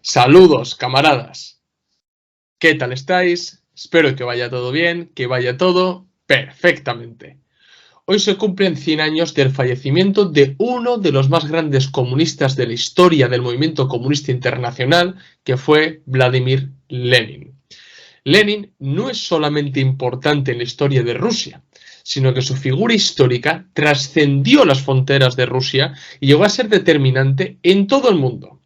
Saludos, camaradas. ¿Qué tal estáis? Espero que vaya todo bien, que vaya todo perfectamente. Hoy se cumplen 100 años del fallecimiento de uno de los más grandes comunistas de la historia del movimiento comunista internacional, que fue Vladimir Lenin. Lenin no es solamente importante en la historia de Rusia, sino que su figura histórica trascendió las fronteras de Rusia y llegó a ser determinante en todo el mundo.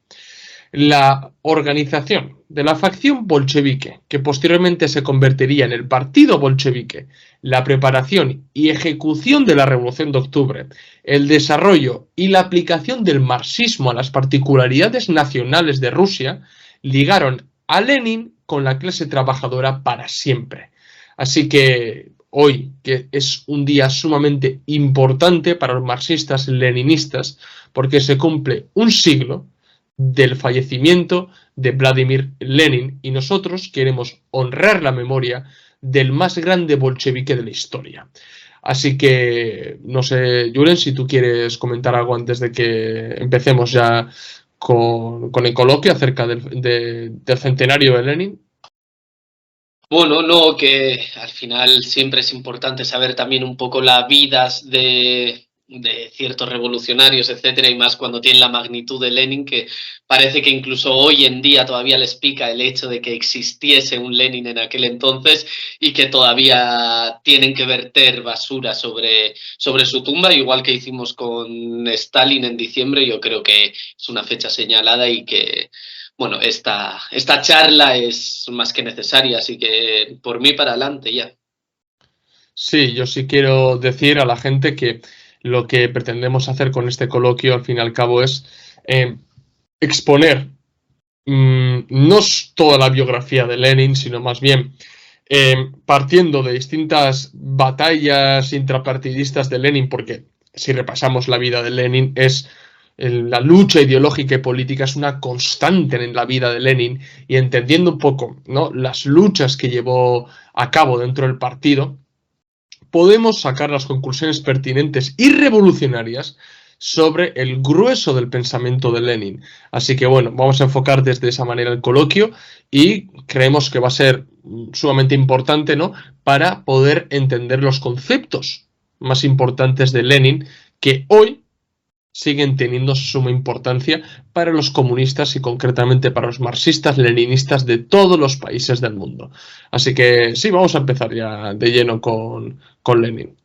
La organización de la facción bolchevique, que posteriormente se convertiría en el partido bolchevique, la preparación y ejecución de la Revolución de Octubre, el desarrollo y la aplicación del marxismo a las particularidades nacionales de Rusia, ligaron a Lenin con la clase trabajadora para siempre. Así que hoy, que es un día sumamente importante para los marxistas leninistas, porque se cumple un siglo del fallecimiento de Vladimir Lenin y nosotros queremos honrar la memoria del más grande bolchevique de la historia. Así que, no sé, Julen, si tú quieres comentar algo antes de que empecemos ya con el coloquio acerca del centenario de Lenin. Bueno, no, que al final siempre es importante saber también un poco las vidas de ciertos revolucionarios, etcétera, y más cuando tienen la magnitud de Lenin, que parece que incluso hoy en día todavía les pica el hecho de que existiese un Lenin en aquel entonces y que todavía tienen que verter basura sobre su tumba, igual que hicimos con Stalin en diciembre. Yo creo que es una fecha señalada y que bueno, esta charla es más que necesaria, así que por mí para adelante ya. Sí, yo sí quiero decir a la gente que lo que pretendemos hacer con este coloquio, al fin y al cabo, es exponer no toda la biografía de Lenin, sino más bien partiendo de distintas batallas intrapartidistas de Lenin, porque si repasamos la vida de Lenin, la lucha ideológica y política es una constante en la vida de Lenin, y entendiendo un poco, ¿no?, las luchas que llevó a cabo dentro del partido, podemos sacar las conclusiones pertinentes y revolucionarias sobre el grueso del pensamiento de Lenin. Así que bueno, vamos a enfocar desde esa manera el coloquio y creemos que va a ser sumamente importante, ¿no?, para poder entender los conceptos más importantes de Lenin, que hoy siguen teniendo suma importancia para los comunistas y concretamente para los marxistas leninistas de todos los países del mundo. Así que sí, vamos a empezar ya de lleno con Lenin.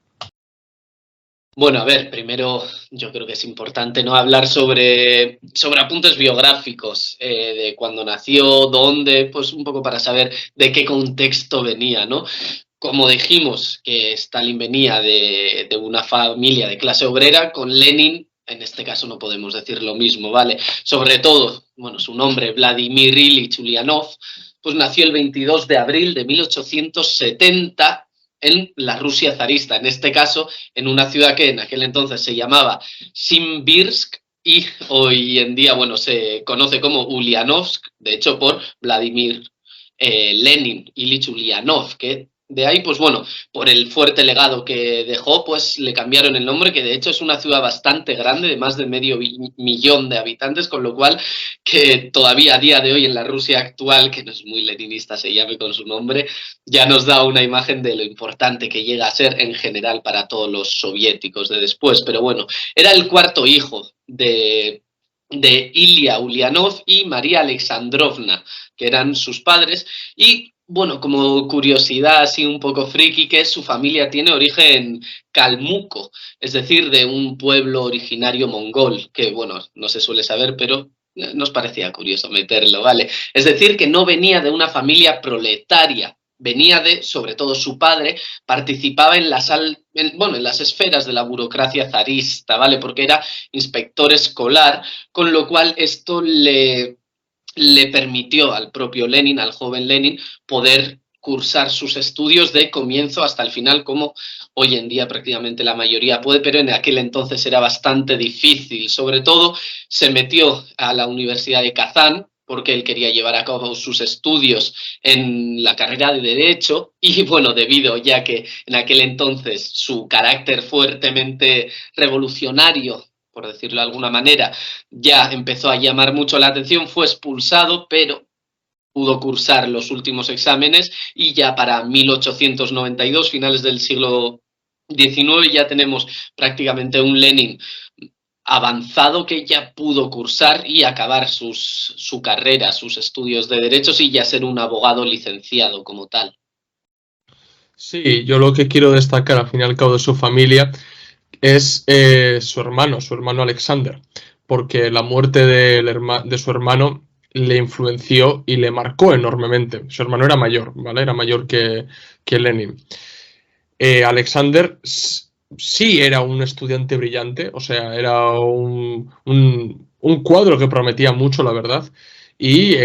Bueno, a ver, primero yo creo que es importante no hablar sobre apuntes biográficos de cuándo nació, dónde, pues un poco para saber de qué contexto venía, ¿no? Como dijimos que Stalin venía de una familia de clase obrera, con Lenin en este caso no podemos decir lo mismo, ¿vale? Sobre todo, bueno, su nombre, Vladimir Ilich Ulyanov, pues nació el 22 de abril de 1870 en la Rusia zarista, en este caso en una ciudad que en aquel entonces se llamaba Simbirsk y hoy en día, bueno, se conoce como Ulyanovsk, de hecho por Vladimir Lenin, Ilich Ulyanov, que de ahí, pues bueno, por el fuerte legado que dejó, pues le cambiaron el nombre, que de hecho es una ciudad bastante grande, de más de medio millón de habitantes, con lo cual que todavía a día de hoy en la Rusia actual, que no es muy leninista, se llame con su nombre, ya nos da una imagen de lo importante que llega a ser en general para todos los soviéticos de después. Pero bueno, era el cuarto hijo de Ilya Ulyanov y María Alexandrovna, que eran sus padres, y bueno, como curiosidad así un poco friki, que su familia tiene origen calmuco, es decir, de un pueblo originario mongol, que bueno, no se suele saber, pero nos parecía curioso meterlo, ¿vale? Es decir, que no venía de una familia proletaria, venía de, sobre todo su padre, participaba en en las esferas de la burocracia zarista, ¿vale? Porque era inspector escolar, con lo cual esto le permitió al propio Lenin, al joven Lenin, poder cursar sus estudios de comienzo hasta el final, como hoy en día prácticamente la mayoría puede, pero en aquel entonces era bastante difícil. Sobre todo se metió a la Universidad de Kazán, porque él quería llevar a cabo sus estudios en la carrera de Derecho y bueno, debido ya que en aquel entonces su carácter fuertemente revolucionario por decirlo de alguna manera, ya empezó a llamar mucho la atención, fue expulsado, pero pudo cursar los últimos exámenes y ya para 1892, finales del siglo XIX, ya tenemos prácticamente un Lenin avanzado que ya pudo cursar y acabar su carrera, sus estudios de derechos y ya ser un abogado licenciado como tal. Sí, yo lo que quiero destacar al fin y al cabo de su familia es su hermano Alexander, porque la muerte de su hermano le influenció y le marcó enormemente. Su hermano era mayor, ¿vale? Era mayor que Lenin. Alexander sí era un estudiante brillante, o sea, era un cuadro que prometía mucho, la verdad. Y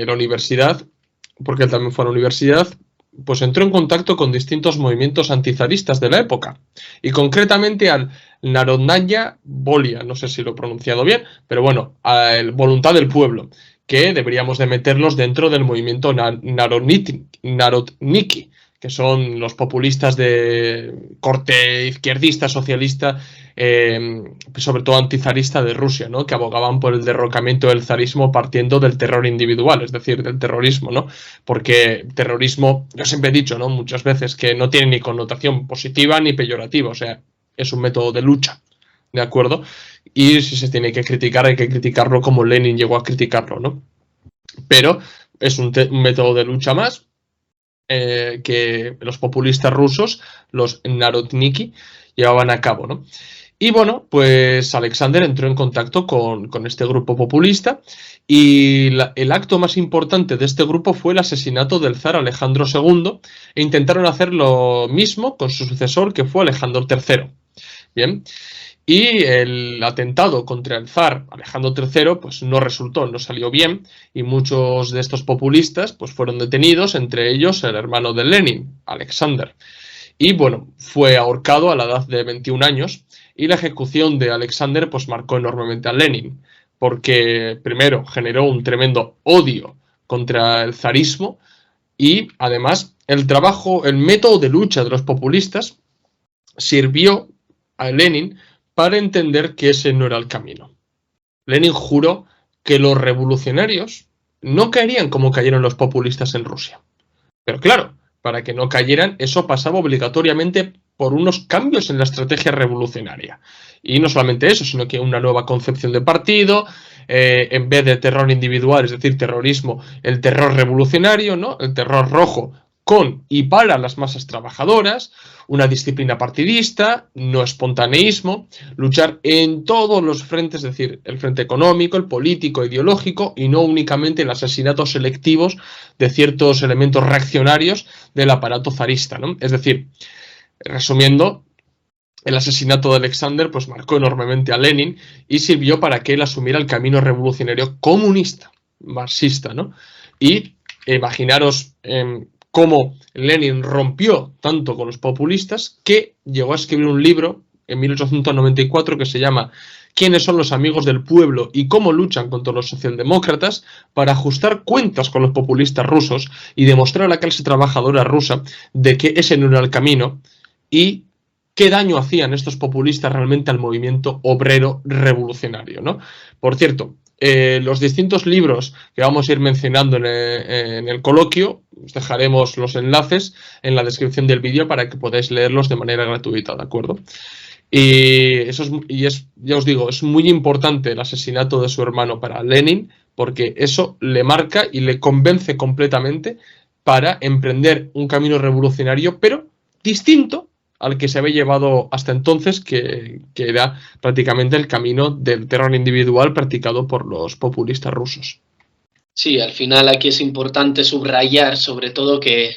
la universidad, porque él también fue a la universidad, pues entró en contacto con distintos movimientos antizaristas de la época, y concretamente al Narodnaya Volia, no sé si lo he pronunciado bien, pero bueno, a la Voluntad del Pueblo, que deberíamos de meterlos dentro del movimiento Narodniki, que son los populistas de corte izquierdista, socialista, sobre todo antizarista de Rusia, ¿no? Que abogaban por el derrocamiento del zarismo partiendo del terror individual, es decir, del terrorismo, ¿no? Porque terrorismo, yo siempre he dicho, ¿no? Muchas veces que no tiene ni connotación positiva ni peyorativa, o sea, es un método de lucha, ¿de acuerdo? Y si se tiene que criticar, hay que criticarlo como Lenin llegó a criticarlo, ¿no? Pero es un método de lucha más, que los populistas rusos, los Narodniki, llevaban a cabo, ¿no? Y bueno, pues Alexander entró en contacto con este grupo populista, y el acto más importante de este grupo fue el asesinato del zar Alejandro II, e intentaron hacer lo mismo con su sucesor, que fue Alejandro III. Bien. Y el atentado contra el zar Alejandro III pues no resultó, no salió bien, y muchos de estos populistas pues fueron detenidos, entre ellos el hermano de Lenin, Alexander. Y bueno, fue ahorcado a la edad de 21 años, y la ejecución de Alexander pues marcó enormemente a Lenin, porque primero generó un tremendo odio contra el zarismo, y además el método de lucha de los populistas sirvió a Lenin para entender que ese no era el camino. Lenin juró que los revolucionarios no caerían como cayeron los populistas en Rusia. Pero claro, para que no cayeran, eso pasaba obligatoriamente por unos cambios en la estrategia revolucionaria. Y no solamente eso, sino que una nueva concepción de partido, en vez de terror individual, es decir, terrorismo, el terror revolucionario, ¿no? El terror rojo con y para las masas trabajadoras, una disciplina partidista, no espontaneísmo, luchar en todos los frentes, es decir, el frente económico, el político, ideológico, y no únicamente en asesinatos selectivos de ciertos elementos reaccionarios del aparato zarista, ¿no? Es decir, resumiendo, el asesinato de Alexander pues marcó enormemente a Lenin y sirvió para que él asumiera el camino revolucionario comunista, marxista, ¿no? Y imaginaros cómo Lenin rompió tanto con los populistas que llegó a escribir un libro en 1894 que se llama ¿Quiénes son los amigos del pueblo y cómo luchan contra los socialdemócratas?, para ajustar cuentas con los populistas rusos y demostrar a la clase trabajadora rusa de que ese no era el camino y qué daño hacían estos populistas realmente al movimiento obrero revolucionario, ¿no? Por cierto, los distintos libros que vamos a ir mencionando en el coloquio, os dejaremos los enlaces en la descripción del vídeo para que podáis leerlos de manera gratuita, ¿de acuerdo? Y ya os digo, es muy importante el asesinato de su hermano para Lenin, porque eso le marca y le convence completamente para emprender un camino revolucionario, pero distinto al que se había llevado hasta entonces, que era prácticamente el camino del terror individual practicado por los populistas rusos. Sí, al final aquí es importante subrayar sobre todo que,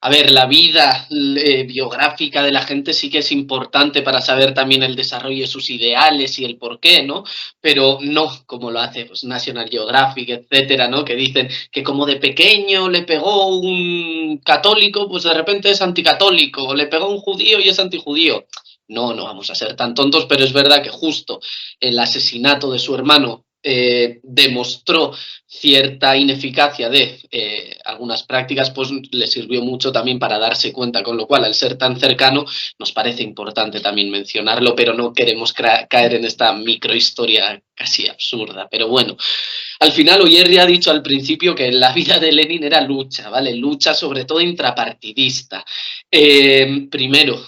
a ver, la vida biográfica de la gente sí que es importante para saber también el desarrollo de sus ideales y el porqué, ¿no? Pero no como lo hace pues, National Geographic, etcétera, ¿no? Que dicen que como de pequeño le pegó un católico, pues de repente es anticatólico, o le pegó un judío y es antijudío. No, no vamos a ser tan tontos, pero es verdad que justo el asesinato de su hermano demostró cierta ineficacia de algunas prácticas, pues le sirvió mucho también para darse cuenta, con lo cual, al ser tan cercano, nos parece importante también mencionarlo, pero no queremos caer en esta microhistoria casi absurda. Pero bueno, al final Oierri ha dicho al principio que la vida de Lenin era lucha, ¿vale? Lucha sobre todo intrapartidista. Primero,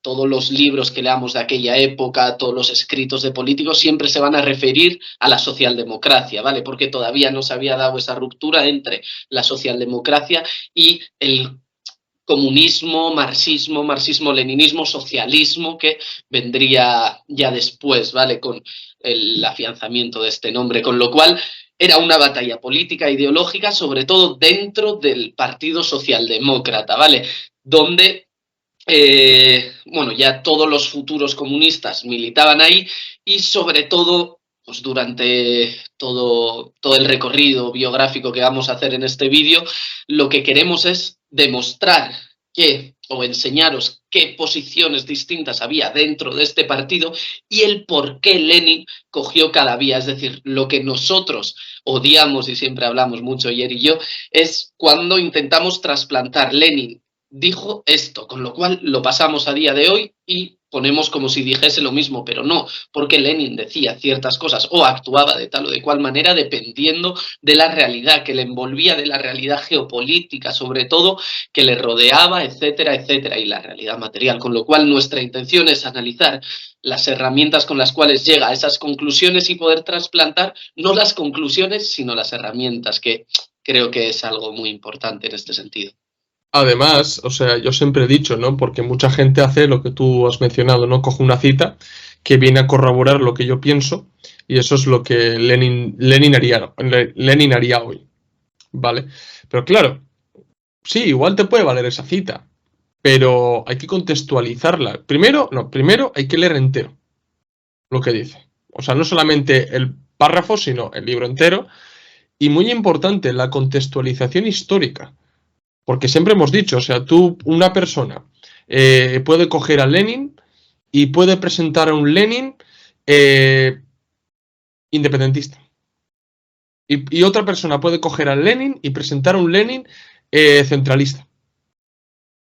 todos los libros que leamos de aquella época, todos los escritos de políticos siempre se van a referir a la socialdemocracia, ¿vale? Porque todavía no se había dado esa ruptura entre la socialdemocracia y el comunismo, marxismo-leninismo, socialismo, que vendría ya después, ¿vale? Con el afianzamiento de este nombre, con lo cual era una batalla política, ideológica, sobre todo dentro del Partido Socialdemócrata, ¿vale? Donde bueno, ya todos los futuros comunistas militaban ahí y sobre todo, pues durante todo el recorrido biográfico que vamos a hacer en este vídeo, lo que queremos es demostrar o enseñaros qué posiciones distintas había dentro de este partido y el por qué Lenin cogió cada vía. Es decir, lo que nosotros odiamos y siempre hablamos mucho ayer y yo, es cuando intentamos trasplantar Lenin dijo esto, con lo cual lo pasamos a día de hoy y ponemos como si dijese lo mismo, pero no, porque Lenin decía ciertas cosas o actuaba de tal o de cual manera dependiendo de la realidad que le envolvía, de la realidad geopolítica, sobre todo, que le rodeaba, etcétera, etcétera, y la realidad material, con lo cual nuestra intención es analizar las herramientas con las cuales llega a esas conclusiones y poder trasplantar no las conclusiones, sino las herramientas, que creo que es algo muy importante en este sentido. Además, o sea, yo siempre he dicho, ¿no? Porque mucha gente hace lo que tú has mencionado, ¿no? Coge una cita que viene a corroborar lo que yo pienso y eso es lo que Lenin haría hoy, ¿vale? Pero claro, sí, igual te puede valer esa cita, pero hay que contextualizarla. Primero hay que leer entero lo que dice. O sea, no solamente el párrafo, sino el libro entero. Y muy importante, la contextualización histórica. Porque siempre hemos dicho, o sea, una persona puede coger a Lenin y puede presentar a un Lenin independentista. Y otra persona puede coger a Lenin y presentar a un Lenin centralista.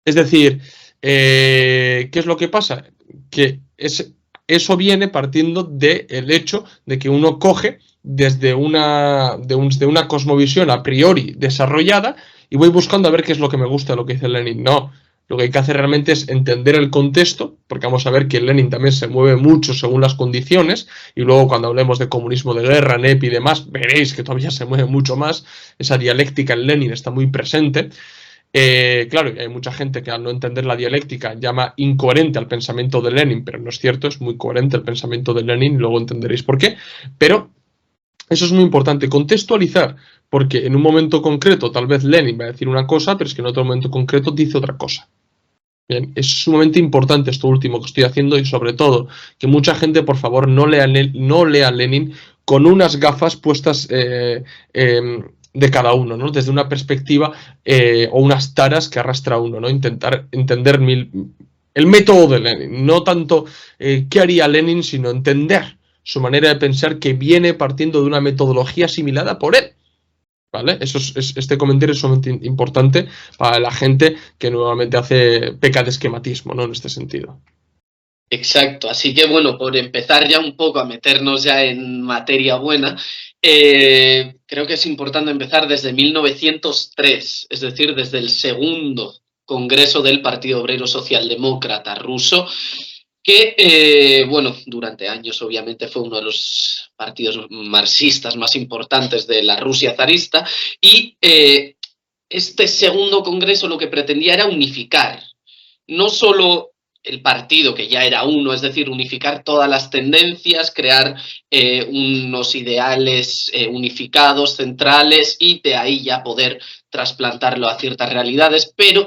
Es decir, ¿qué es lo que pasa? Que eso viene partiendo del hecho de que uno coge desde una cosmovisión a priori desarrollada y voy buscando a ver qué es lo que me gusta de lo que dice Lenin. No, lo que hay que hacer realmente es entender el contexto, porque vamos a ver que Lenin también se mueve mucho según las condiciones, y luego cuando hablemos de comunismo de guerra, NEP y demás, veréis que todavía se mueve mucho más. Esa dialéctica en Lenin está muy presente. Claro, hay mucha gente que al no entender la dialéctica llama incoherente al pensamiento de Lenin, pero no es cierto, es muy coherente el pensamiento de Lenin, luego entenderéis por qué. Pero eso es muy importante, contextualizar, porque en un momento concreto tal vez Lenin va a decir una cosa, pero es que en otro momento concreto dice otra cosa. Bien, es sumamente importante esto último que estoy haciendo y sobre todo que mucha gente, por favor, no lea Lenin con unas gafas puestas de cada uno, ¿no? Desde una perspectiva o unas taras que arrastra uno, ¿no? Intentar entender el método de Lenin, no tanto qué haría Lenin, sino entender su manera de pensar que viene partiendo de una metodología asimilada por él. ¿Vale? Este comentario es sumamente importante para la gente que nuevamente peca de esquematismo, ¿no? En este sentido. Exacto, así que bueno, por empezar ya un poco a meternos ya en materia buena, creo que es importante empezar desde 1903, es decir, desde el segundo Congreso del Partido Obrero Socialdemócrata ruso, que, bueno, durante años obviamente fue uno de los partidos marxistas más importantes de la Rusia zarista, y este segundo congreso lo que pretendía era unificar, no solo el partido, que ya era uno, es decir, unificar todas las tendencias, crear unos ideales unificados, centrales, y de ahí ya poder trasplantarlo a ciertas realidades, pero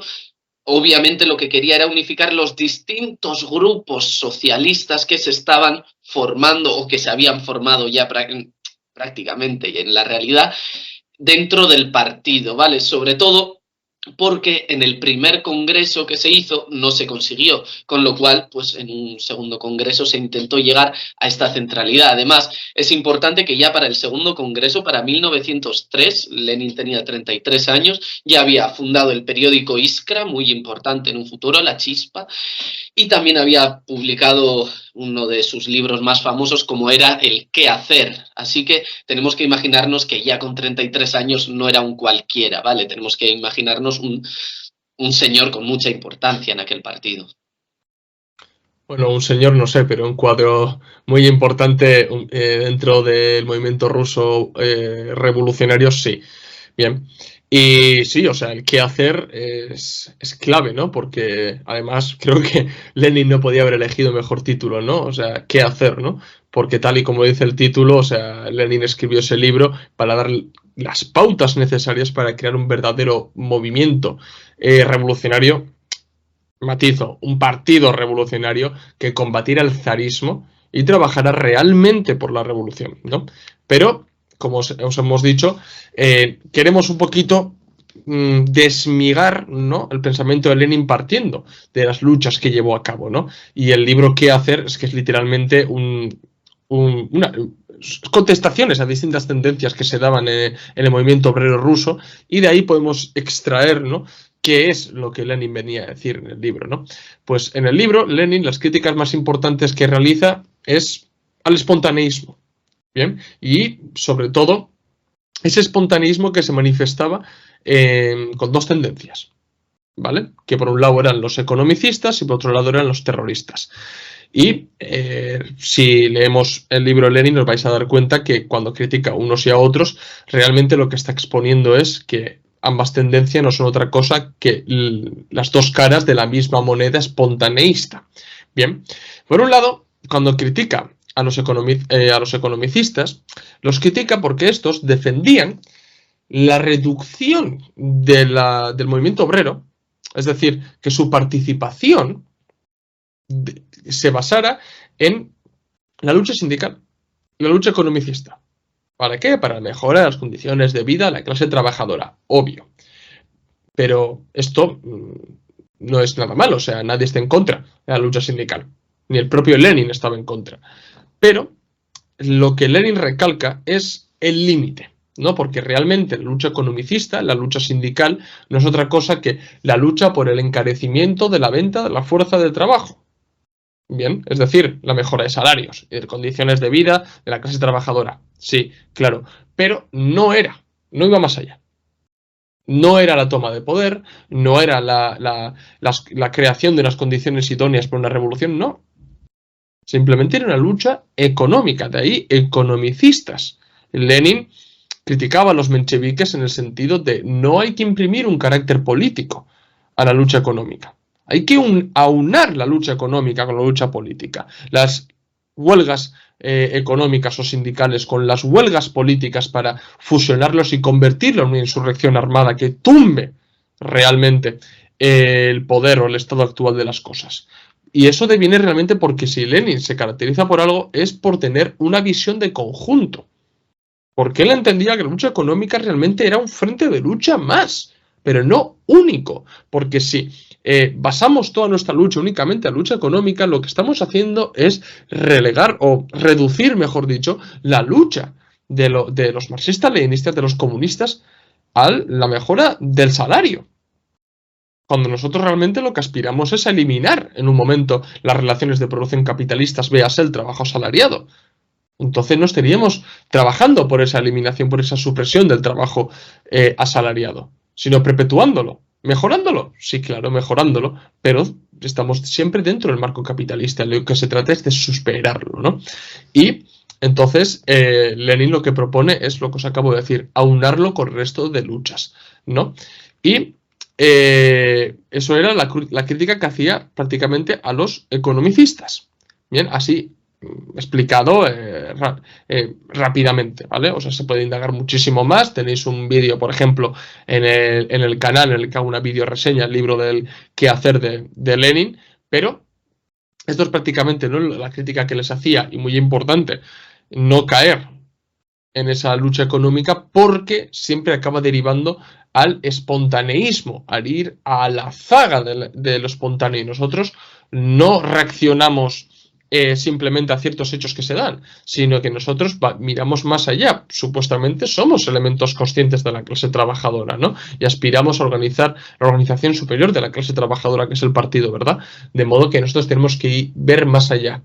obviamente lo que quería era unificar los distintos grupos socialistas que se estaban formando o que se habían formado ya prácticamente en la realidad dentro del partido, ¿vale? Sobre todo porque en el primer congreso que se hizo no se consiguió, con lo cual, pues en un segundo congreso se intentó llegar a esta centralidad. Además, es importante que ya para el segundo congreso, para 1903, Lenin tenía 33 años, ya había fundado el periódico Iskra, muy importante en un futuro, La Chispa, y también había publicado uno de sus libros más famosos, como era El qué hacer. Así que tenemos que imaginarnos que ya con 33 años no era un cualquiera, ¿vale? Tenemos que imaginarnos un señor con mucha importancia en aquel partido. Bueno, un señor no sé, pero un cuadro muy importante dentro del movimiento ruso revolucionario, sí. Bien. Y sí, o sea, el qué hacer es clave, ¿no? Porque además creo que Lenin no podía haber elegido mejor título, ¿no? O sea, qué hacer, ¿no? Porque tal y como dice el título, o sea, Lenin escribió ese libro para dar las pautas necesarias para crear un verdadero movimiento revolucionario, matizo, un partido revolucionario que combatiera el zarismo y trabajara realmente por la revolución, ¿no? Pero, como os hemos dicho, queremos un poquito desmigar, ¿no?, el pensamiento de Lenin partiendo de las luchas que llevó a cabo, ¿no? Y el libro ¿Qué hacer? Es que es literalmente una contestaciones a distintas tendencias que se daban en el movimiento obrero ruso, y de ahí podemos extraer, ¿no?, qué es lo que Lenin venía a decir en el libro, ¿no? Pues en el libro, Lenin, las críticas más importantes que realiza es al espontaneísmo, ¿bien? Y, sobre todo, ese espontaneísmo que se manifestaba con dos tendencias, ¿vale? Que por un lado eran los economicistas y por otro lado eran los terroristas. Y si leemos el libro de Lenin, os vais a dar cuenta que cuando critica a unos y a otros, realmente lo que está exponiendo es que ambas tendencias no son otra cosa que las dos caras de la misma moneda espontaneísta. Bien, por un lado, cuando critica a los economicistas, los critica porque estos defendían la reducción del movimiento obrero, es decir, que su participación se basara en la lucha sindical, la lucha economicista. ¿Para qué? Para mejorar las condiciones de vida de la clase trabajadora, obvio. Pero esto no es nada malo, o sea, nadie está en contra de la lucha sindical, ni el propio Lenin estaba en contra. Pero lo que Lenin recalca es el límite, ¿no? Porque realmente la lucha economicista, la lucha sindical, no es otra cosa que la lucha por el encarecimiento de la venta de la fuerza de trabajo. Bien, es decir, la mejora de salarios y de condiciones de vida de la clase trabajadora. Sí, claro, pero no iba más allá. No era la toma de poder, no era la creación de unas condiciones idóneas para una revolución, no. Simplemente era una lucha económica, de ahí economicistas. Lenin criticaba a los mencheviques en el sentido de no hay que imprimir un carácter político a la lucha económica. Hay que aunar la lucha económica con la lucha política. Las huelgas económicas o sindicales con las huelgas políticas para fusionarlos y convertirlos en una insurrección armada que tumbe realmente el poder o el estado actual de las cosas. Y eso deviene realmente porque si Lenin se caracteriza por algo es por tener una visión de conjunto. Porque él entendía que la lucha económica realmente era un frente de lucha más, pero no único. Porque si basamos toda nuestra lucha únicamente a lucha económica, lo que estamos haciendo es relegar o reducir, mejor dicho, la lucha de los marxistas-leninistas, de los comunistas, a la mejora del salario. Cuando nosotros realmente lo que aspiramos es a eliminar en un momento las relaciones de producción capitalistas, véase el trabajo asalariado. Entonces no estaríamos trabajando por esa eliminación, por esa supresión del trabajo asalariado, sino perpetuándolo, mejorándolo. Sí, claro, mejorándolo, pero estamos siempre dentro del marco capitalista. Lo que se trata es de superarlo, ¿no? Y entonces Lenin lo que propone es lo que os acabo de decir, aunarlo con el resto de luchas, ¿no? Y eso era la crítica que hacía prácticamente a los economicistas. Bien, así explicado rápidamente, ¿vale? O sea, se puede indagar muchísimo más. Tenéis un vídeo, por ejemplo, en el canal en el que hago una video reseña el libro del qué hacer de Lenin, pero esto es prácticamente, ¿no?, la crítica que les hacía, y muy importante, no caer en esa lucha económica porque siempre acaba derivando al espontaneísmo, al ir a la zaga de lo espontáneo. Y nosotros no reaccionamos simplemente a ciertos hechos que se dan, sino que nosotros miramos más allá. Supuestamente somos elementos conscientes de la clase trabajadora, ¿no? Y aspiramos a organizar la organización superior de la clase trabajadora, que es el partido, ¿verdad? De modo que nosotros tenemos que ver más allá.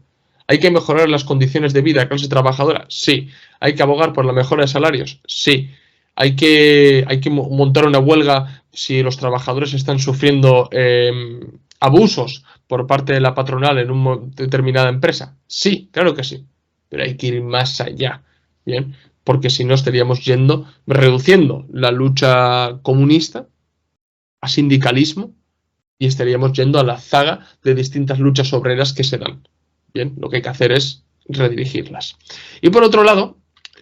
¿Hay que mejorar las condiciones de vida de la clase trabajadora? Sí. ¿Hay que abogar por la mejora de salarios? Sí. ¿Hay que montar una huelga si los trabajadores están sufriendo abusos por parte de la patronal en una determinada empresa? Sí, claro que sí. Pero hay que ir más allá. Bien, porque si no estaríamos reduciendo la lucha comunista a sindicalismo y estaríamos yendo a la zaga de distintas luchas obreras que se dan. Bien, lo que hay que hacer es redirigirlas. Y por otro lado,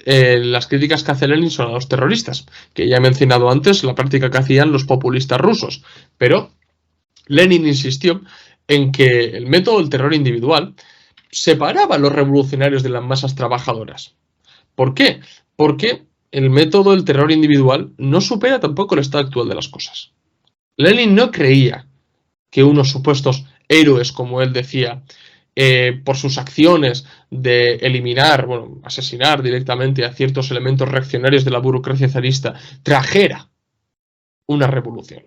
las críticas que hace Lenin son a los terroristas, que ya he mencionado antes la práctica que hacían los populistas rusos, pero Lenin insistió en que el método del terror individual separaba a los revolucionarios de las masas trabajadoras. ¿Por qué? Porque el método del terror individual no supera tampoco el estado actual de las cosas. Lenin no creía que unos supuestos héroes, como él decía, por sus acciones de eliminar, bueno, asesinar directamente a ciertos elementos reaccionarios de la burocracia zarista, trajera una revolución.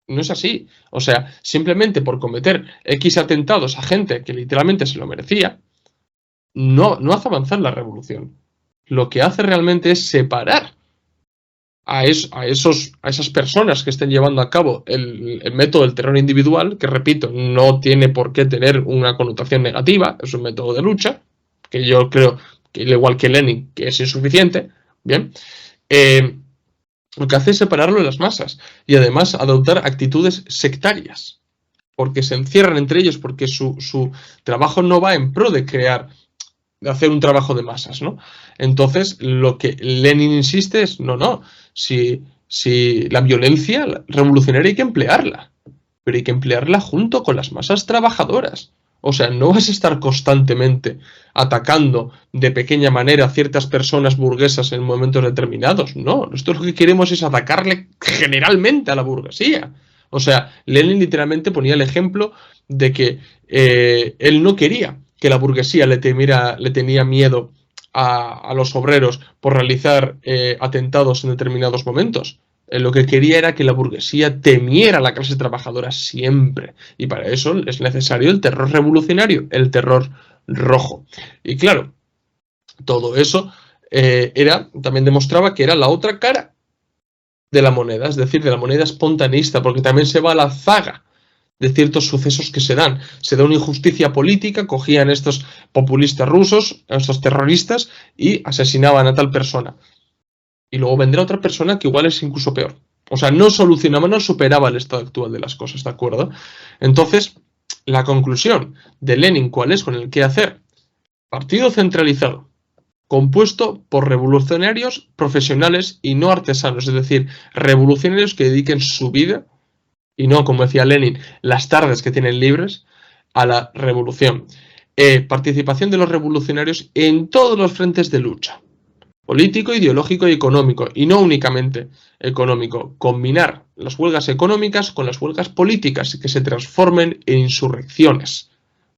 No es así. O sea, simplemente por cometer X atentados a gente que literalmente se lo merecía, no hace avanzar la revolución. Lo que hace realmente es separar a esas personas que estén llevando a cabo el método del terror individual, que repito, no tiene por qué tener una connotación negativa, es un método de lucha, que yo creo que al igual que Lenin, que es insuficiente, bien, lo que hace es separarlo de las masas y además adoptar actitudes sectarias, porque se encierran entre ellos, porque su trabajo no va en pro de hacer un trabajo de masas, ¿no? Entonces, lo que Lenin insiste es, no, si la violencia revolucionaria hay que emplearla, pero hay que emplearla junto con las masas trabajadoras. O sea, no vas a estar constantemente atacando de pequeña manera a ciertas personas burguesas en momentos determinados. No, nosotros lo que queremos es atacarle generalmente a la burguesía. O sea, Lenin literalmente ponía el ejemplo de que él no quería que la burguesía le tenía miedo a los obreros por realizar atentados en determinados momentos. Lo que quería era que la burguesía temiera a la clase trabajadora siempre. Y para eso es necesario el terror revolucionario, el terror rojo. Y claro, todo eso también demostraba que era la otra cara de la moneda, es decir, de la moneda espontaneista, porque también se va a la zaga de ciertos sucesos que se dan. Se da una injusticia política, cogían estos populistas rusos, estos terroristas, y asesinaban a tal persona. Y luego vendrá otra persona que igual es incluso peor. O sea, no solucionaba, no superaba el estado actual de las cosas, ¿de acuerdo? Entonces, la conclusión de Lenin, ¿cuál es? Con el qué hacer. Partido centralizado, compuesto por revolucionarios profesionales y no artesanos, es decir, revolucionarios que dediquen su vida, y no, como decía Lenin, las tardes que tienen libres, a la revolución. Participación de los revolucionarios en todos los frentes de lucha. Político, ideológico y económico, y no únicamente económico. Combinar las huelgas económicas con las huelgas políticas que se transformen en insurrecciones.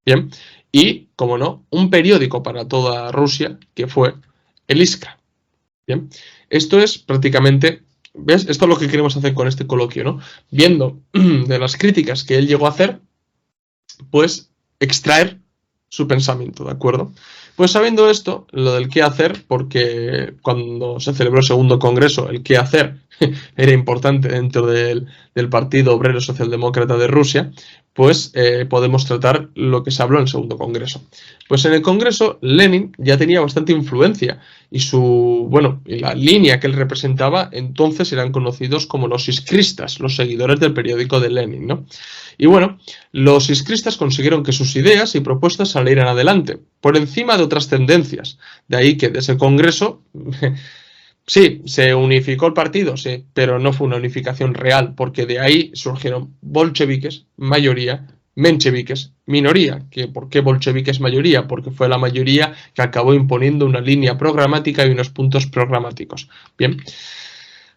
Bien, y, como no, un periódico para toda Rusia que fue el Iskra. Bien, esto es prácticamente, ¿ves? Esto es lo que queremos hacer con este coloquio, ¿no? Viendo de las críticas que él llegó a hacer, pues extraer su pensamiento, ¿de acuerdo? Pues sabiendo esto, lo del qué hacer, porque cuando se celebró el segundo congreso, el qué hacer era importante dentro del Partido Obrero Socialdemócrata de Rusia, pues podemos tratar lo que se habló en el segundo congreso. Pues en el congreso Lenin ya tenía bastante influencia y la línea que él representaba entonces eran conocidos como los iskristas, los seguidores del periódico de Lenin, ¿no? Y bueno, los iskristas consiguieron que sus ideas y propuestas salieran adelante, por encima de otras tendencias. De ahí que desde el Congreso, sí, se unificó el partido, sí, pero no fue una unificación real, porque de ahí surgieron bolcheviques, mayoría, mencheviques, minoría. ¿Por qué bolcheviques mayoría? Porque fue la mayoría que acabó imponiendo una línea programática y unos puntos programáticos. Bien,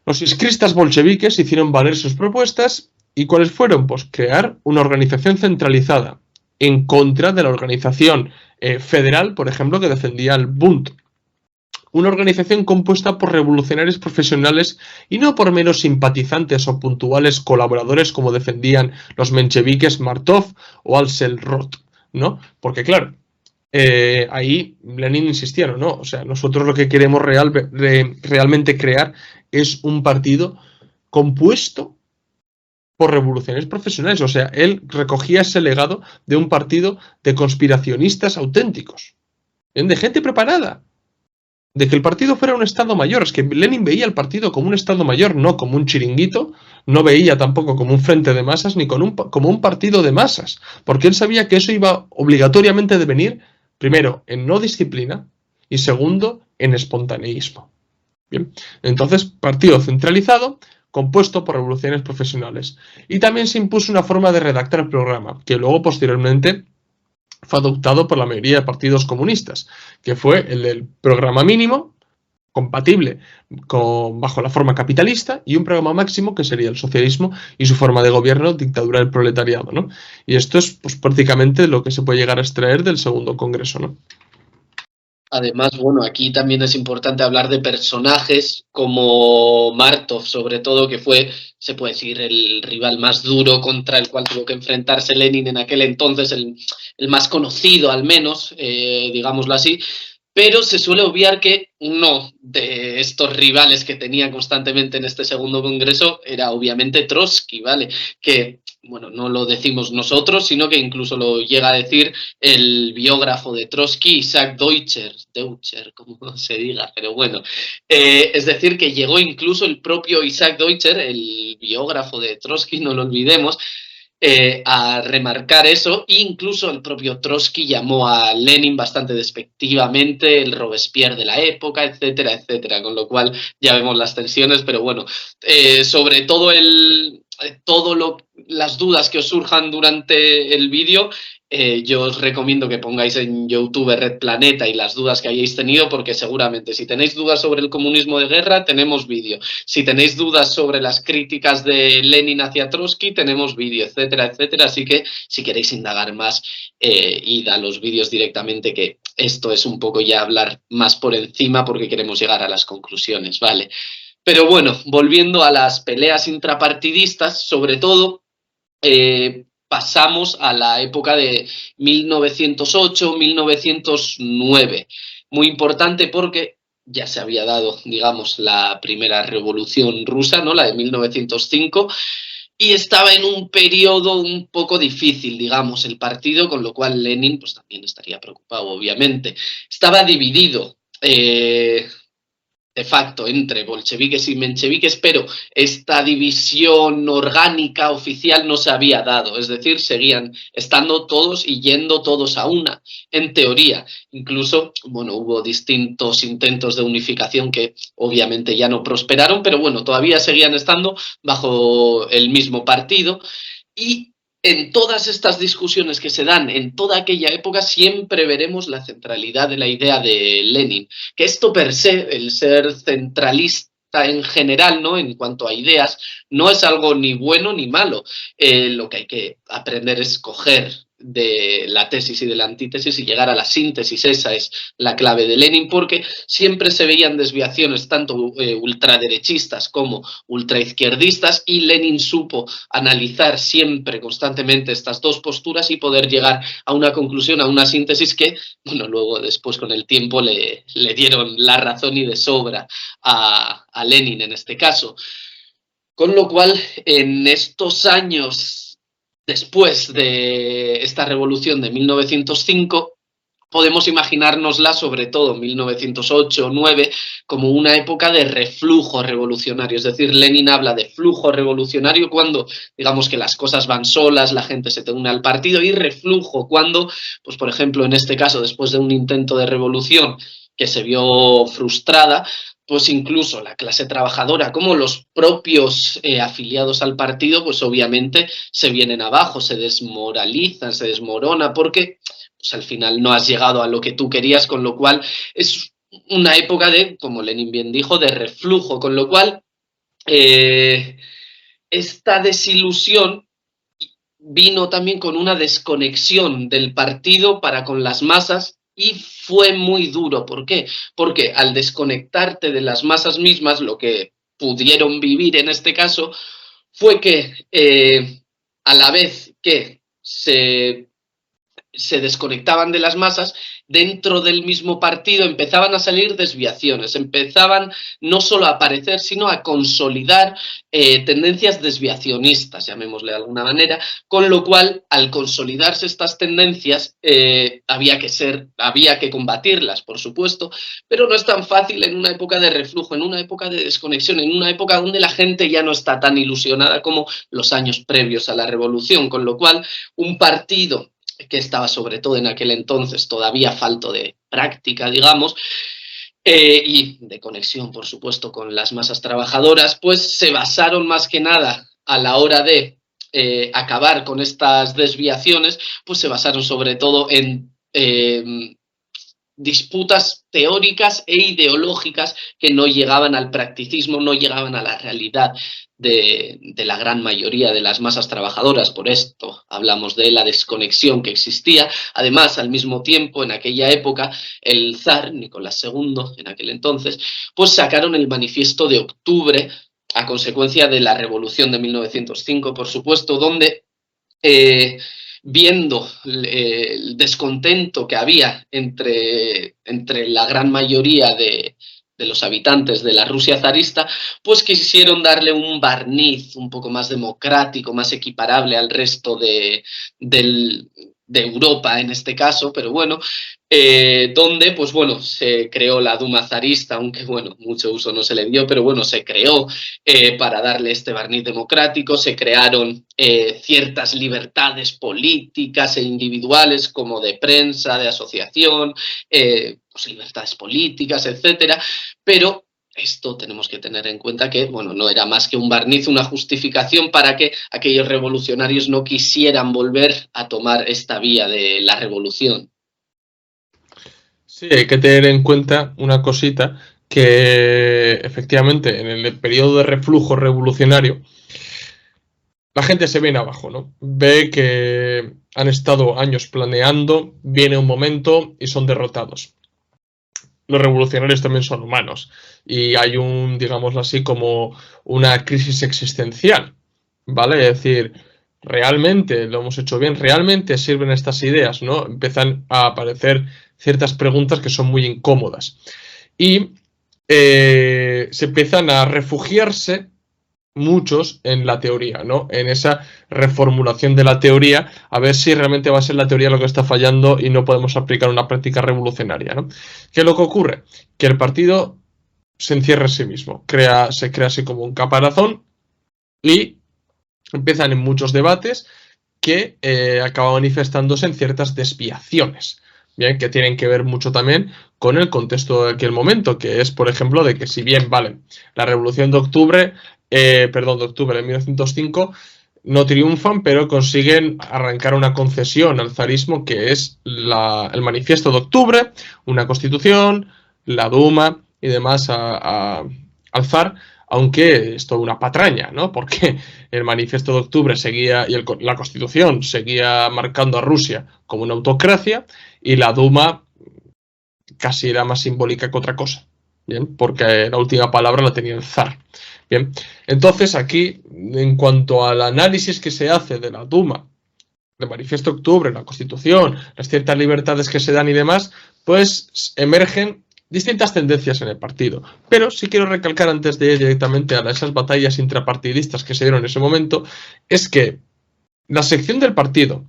los iskristas bolcheviques hicieron valer sus propuestas. ¿Y cuáles fueron? Pues crear una organización centralizada en contra de la organización federal, por ejemplo, que defendía el Bund. Una organización compuesta por revolucionarios profesionales y no por meros simpatizantes o puntuales colaboradores como defendían los mencheviques Martov o Alsel-Roth, ¿no? Porque claro, ahí Lenin insistieron, ¿no? O sea, nosotros lo que queremos realmente crear es un partido compuesto por revolucionarios profesionales. O sea, él recogía ese legado de un partido de conspiracionistas auténticos, de gente preparada, de que el partido fuera un estado mayor. Es que Lenin veía el partido como un estado mayor, no como un chiringuito, no veía tampoco como un frente de masas, ni como un partido de masas, porque él sabía que eso iba obligatoriamente a devenir, primero, en no disciplina, y segundo, en espontaneísmo. Bien, entonces, partido centralizado, compuesto por revolucionarios profesionales. Y también se impuso una forma de redactar el programa, que luego, posteriormente, fue adoptado por la mayoría de partidos comunistas, que fue el del programa mínimo, compatible bajo la forma capitalista, y un programa máximo que sería el socialismo y su forma de gobierno, dictadura del proletariado, ¿no? Y esto es pues, prácticamente lo que se puede llegar a extraer del segundo congreso, ¿no? Además, bueno, aquí también es importante hablar de personajes como Martov, sobre todo, que fue, se puede decir, el rival más duro contra el cual tuvo que enfrentarse Lenin en aquel entonces, el más conocido al menos, digámoslo así. Pero se suele obviar que uno de estos rivales que tenía constantemente en este segundo congreso era obviamente Trotsky, ¿vale? Que, bueno, no lo decimos nosotros, sino que incluso lo llega a decir el biógrafo de Trotsky, Isaac Deutscher, como se diga, pero bueno. Es decir, que llegó incluso el propio Isaac Deutscher, el biógrafo de Trotsky, no lo olvidemos, a remarcar eso. Incluso el propio Trotsky llamó a Lenin bastante despectivamente el Robespierre de la época, etcétera, etcétera, con lo cual ya vemos las tensiones, pero bueno, sobre todo las dudas que os surjan durante el vídeo, yo os recomiendo que pongáis en YouTube Red Planeta y las dudas que hayáis tenido, porque seguramente si tenéis dudas sobre el comunismo de guerra, tenemos vídeo. Si tenéis dudas sobre las críticas de Lenin hacia Trotsky, tenemos vídeo, etcétera, etcétera. Así que si queréis indagar más, id a los vídeos directamente, que esto es un poco ya hablar más por encima porque queremos llegar a las conclusiones, ¿vale? Pero bueno, volviendo a las peleas intrapartidistas, sobre todo, pasamos a la época de 1908-1909. Muy importante porque ya se había dado, digamos, la primera revolución rusa, ¿no? La de 1905, y estaba en un periodo un poco difícil, digamos, el partido, con lo cual Lenin pues también estaría preocupado, obviamente. Estaba dividido, de facto, entre bolcheviques y mencheviques, pero esta división orgánica oficial no se había dado, es decir, seguían estando todos y yendo todos a una, en teoría. Incluso, bueno, hubo distintos intentos de unificación que obviamente ya no prosperaron, pero bueno, todavía seguían estando bajo el mismo partido. Y en todas estas discusiones que se dan en toda aquella época siempre veremos la centralidad de la idea de Lenin, que esto per se, el ser centralista en general, ¿no? En cuanto a ideas, no es algo ni bueno ni malo. Lo que hay que aprender es coger de la tesis y de la antítesis y llegar a la síntesis. Esa es la clave de Lenin, porque siempre se veían desviaciones tanto ultraderechistas como ultraizquierdistas, y Lenin supo analizar siempre constantemente estas dos posturas y poder llegar a una conclusión, a una síntesis que, bueno, luego después con el tiempo le dieron la razón y de sobra a Lenin en este caso. Con lo cual, en estos años después de esta revolución de 1905, podemos imaginárnosla, sobre todo 1908-9, como una época de reflujo revolucionario. Es decir, Lenin habla de flujo revolucionario cuando, digamos, que las cosas van solas, la gente se une al partido, y reflujo cuando, pues por ejemplo, en este caso, después de un intento de revolución que se vio frustrada, pues incluso la clase trabajadora como los propios afiliados al partido, pues obviamente se vienen abajo, se desmoralizan, se desmorona, porque pues al final no has llegado a lo que tú querías, con lo cual es una época de, como Lenin bien dijo, de reflujo, con lo cual esta desilusión vino también con una desconexión del partido para con las masas y fue muy duro. ¿Por qué? Porque al desconectarte de las masas mismas, lo que pudieron vivir en este caso fue que a la vez que se desconectaban de las masas, dentro del mismo partido empezaban a salir desviaciones, empezaban no solo a aparecer, sino a consolidar tendencias desviacionistas, llamémosle de alguna manera, con lo cual, al consolidarse estas tendencias, había que combatirlas, por supuesto, pero no es tan fácil en una época de reflujo, en una época de desconexión, en una época donde la gente ya no está tan ilusionada como los años previos a la revolución, con lo cual un partido que estaba sobre todo en aquel entonces todavía falto de práctica, digamos, y de conexión, por supuesto, con las masas trabajadoras, pues se basaron más que nada a la hora de acabar con estas desviaciones, pues se basaron sobre todo en disputas teóricas e ideológicas que no llegaban al practicismo, no llegaban a la realidad de la gran mayoría de las masas trabajadoras. Por esto hablamos de la desconexión que existía. Además, al mismo tiempo, en aquella época, el zar Nicolás II, en aquel entonces, pues sacaron el Manifiesto de Octubre a consecuencia de la Revolución de 1905, por supuesto, donde viendo el descontento que había entre la gran mayoría de los habitantes de la Rusia zarista, pues quisieron darle un barniz un poco más democrático, más equiparable al resto de Europa en este caso, pero bueno, donde pues bueno, se creó la Duma zarista, aunque bueno, mucho uso no se le dio, pero bueno, se creó para darle este barniz democrático, se crearon ciertas libertades políticas e individuales como de prensa, de asociación, pues libertades políticas, etcétera, pero esto tenemos que tener en cuenta que, bueno, no era más que un barniz, una justificación para que aquellos revolucionarios no quisieran volver a tomar esta vía de la revolución. Sí, hay que tener en cuenta una cosita, que efectivamente en el periodo de reflujo revolucionario la gente se viene abajo, ¿no? Ve que han estado años planeando, viene un momento y son derrotados. Los revolucionarios también son humanos y hay digámoslo así, como una crisis existencial, ¿vale? Es decir, ¿realmente lo hemos hecho bien? ¿Realmente sirven estas ideas, no? Empiezan a aparecer ciertas preguntas que son muy incómodas y se empiezan a refugiarse muchos en la teoría, ¿no? En esa reformulación de la teoría, a ver si realmente va a ser la teoría lo que está fallando y no podemos aplicar una práctica revolucionaria, ¿no? ¿Qué es lo que ocurre? Que el partido se encierra en sí mismo, se crea así como un caparazón y empiezan en muchos debates que acaban manifestándose en ciertas desviaciones, bien, que tienen que ver mucho también con el contexto de aquel momento, que es, por ejemplo, de que si bien, vale, la Revolución de Octubre, de octubre de 1905, no triunfan, pero consiguen arrancar una concesión al zarismo, que es el Manifiesto de Octubre, una constitución, la Duma y demás al zar, aunque es toda una patraña, ¿no? Porque el Manifiesto de Octubre seguía, y la Constitución seguía marcando a Rusia como una autocracia, y la Duma casi era más simbólica que otra cosa, ¿bien? Porque la última palabra la tenía el zar. Bien, entonces aquí, en cuanto al análisis que se hace de la Duma, del Manifiesto de Octubre, la Constitución, las ciertas libertades que se dan y demás, pues emergen distintas tendencias en el partido. Pero sí quiero recalcar, antes de ir directamente a esas batallas intrapartidistas que se dieron en ese momento, es que la sección del partido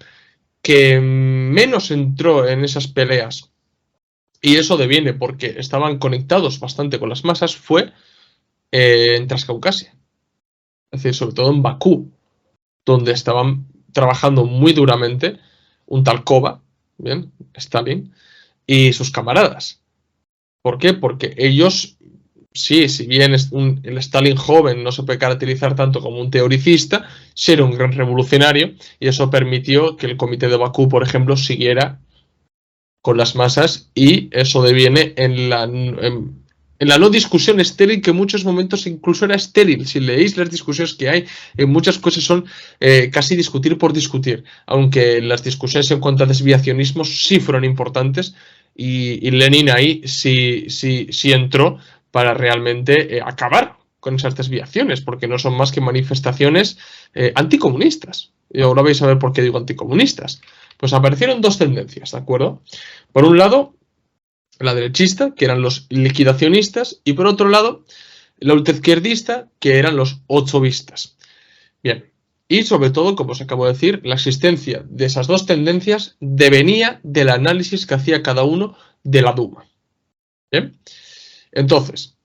que menos entró en esas peleas, y eso deviene porque estaban conectados bastante con las masas, fue en Transcaucasia. Es decir, sobre todo en Bakú, donde estaban trabajando muy duramente un tal Kova, ¿bien? Stalin, y sus camaradas. ¿Por qué? Porque ellos sí, si bien el Stalin joven no se puede caracterizar tanto como un teoricista, sí era un gran revolucionario y eso permitió que el Comité de Bakú, por ejemplo, siguiera con las masas y eso deviene en la no discusión estéril, que en muchos momentos incluso era estéril. Si leéis las discusiones que hay, en muchas cosas son casi discutir por discutir, aunque las discusiones en cuanto a desviacionismos sí fueron importantes y Lenin ahí sí entró para realmente acabar con esas desviaciones, porque no son más que manifestaciones anticomunistas. Y ahora vais a ver por qué digo anticomunistas. Pues aparecieron dos tendencias, ¿de acuerdo? Por un lado, la derechista, que eran los liquidacionistas, y por otro lado, la ultraizquierdista, que eran los ochovistas. Bien, y sobre todo, como os acabo de decir, la existencia de esas dos tendencias devenía del análisis que hacía cada uno de la Duma. Bien, entonces,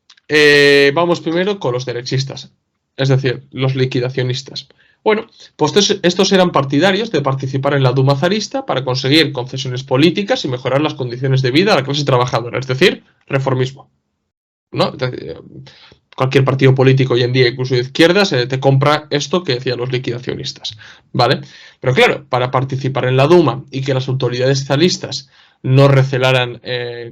vamos primero con los derechistas, es decir, los liquidacionistas. Bueno, pues estos eran partidarios de participar en la Duma zarista para conseguir concesiones políticas y mejorar las condiciones de vida de la clase trabajadora, es decir, reformismo, ¿no? Cualquier partido político hoy en día, incluso de izquierdas, te compra esto que decían los liquidacionistas, ¿vale? Pero claro, para participar en la Duma y que las autoridades zaristas no recelaran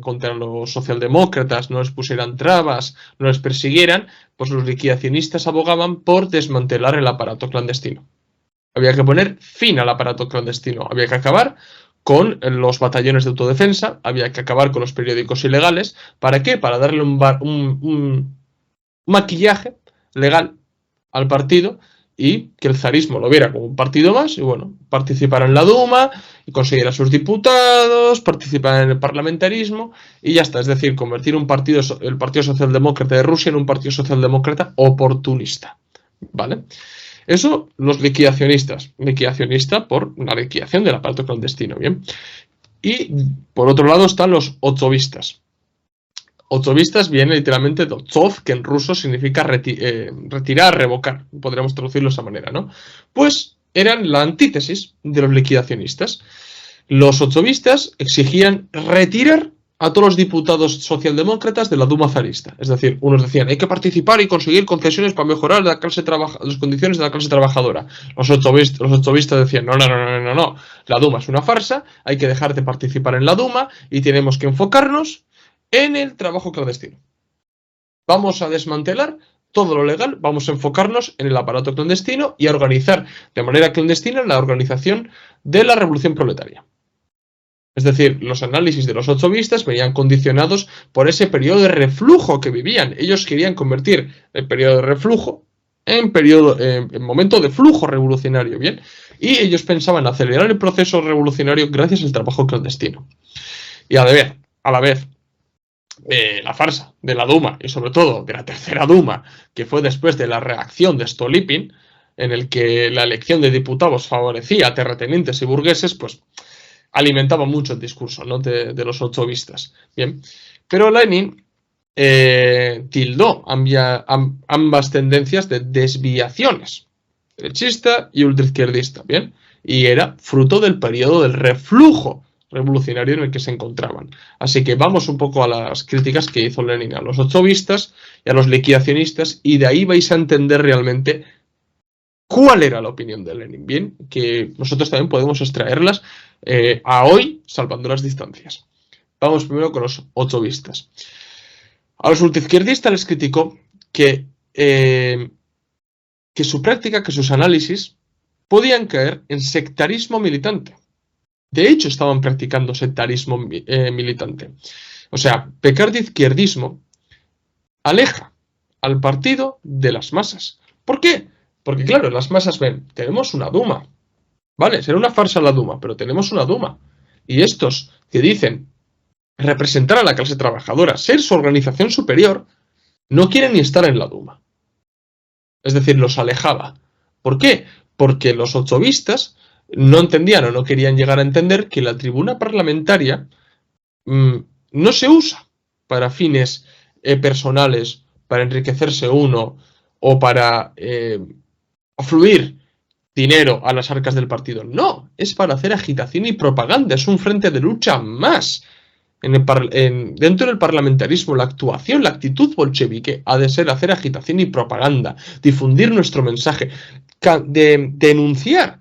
contra los socialdemócratas, no les pusieran trabas, no les persiguieran, pues los liquidacionistas abogaban por desmantelar el aparato clandestino. Había que poner fin al aparato clandestino, había que acabar con los batallones de autodefensa, había que acabar con los periódicos ilegales. ¿Para qué? Para darle un maquillaje legal al partido y que el zarismo lo viera como un partido más y bueno, participar en la Duma y conseguir a sus diputados, participar en el parlamentarismo y ya está, es decir, convertir el Partido Socialdemócrata de Rusia en un partido socialdemócrata oportunista, ¿vale? Eso los liquidacionistas, liquidacionista por la liquidación del aparato clandestino, ¿bien? Y por otro lado están los ochovistas. Ochovistas viene literalmente de ochov, que en ruso significa retirar, revocar. Podríamos traducirlo de esa manera, ¿no? Pues eran la antítesis de los liquidacionistas. Los ochovistas exigían retirar a todos los diputados socialdemócratas de la Duma zarista. Es decir, unos decían, hay que participar y conseguir concesiones para mejorar las condiciones de la clase trabajadora. Los ochovistas decían, no, la Duma es una farsa, hay que dejar de participar en la Duma y tenemos que enfocarnos en el trabajo clandestino. Vamos a desmantelar todo lo legal, vamos a enfocarnos en el aparato clandestino y a organizar de manera clandestina la organización de la revolución proletaria. Es decir, los análisis de los ochovistas venían condicionados por ese periodo de reflujo que vivían. Ellos querían convertir el periodo de reflujo en momento de flujo revolucionario, ¿bien? Y ellos pensaban acelerar el proceso revolucionario gracias al trabajo clandestino. Y a la vez, la farsa de la Duma y sobre todo de la tercera Duma, que fue después de la reacción de Stolypin, en el que la elección de diputados favorecía a terratenientes y burgueses, pues alimentaba mucho el discurso, ¿no? de los ochovistas. Bien, pero Lenin tildó ambas tendencias de desviaciones, derechista y ultraizquierdista, ¿bien? Y era fruto del periodo del reflujo revolucionario en el que se encontraban. Así que vamos un poco a las críticas que hizo Lenin a los ochovistas y a los liquidacionistas, y de ahí vais a entender realmente cuál era la opinión de Lenin, bien, que nosotros también podemos extraerlas a hoy, salvando las distancias. Vamos primero con los ochovistas. A los ultraizquierdistas les criticó que su práctica, que sus análisis podían caer en sectarismo militante. De hecho, estaban practicando sectarismo militante. O sea, pecar de izquierdismo aleja al partido de las masas. ¿Por qué? Porque, claro, las masas ven, tenemos una Duma. Vale, será una farsa la Duma, pero tenemos una Duma. Y estos que dicen representar a la clase trabajadora, ser su organización superior, no quieren ni estar en la Duma. Es decir, los alejaba. ¿Por qué? Porque los ochovistas no entendían o no querían llegar a entender que la tribuna parlamentaria no se usa para fines personales, para enriquecerse uno o para afluir dinero a las arcas del partido. No, es para hacer agitación y propaganda, es un frente de lucha más. Dentro del parlamentarismo, la actuación, la actitud bolchevique ha de ser hacer agitación y propaganda, difundir nuestro mensaje, denunciar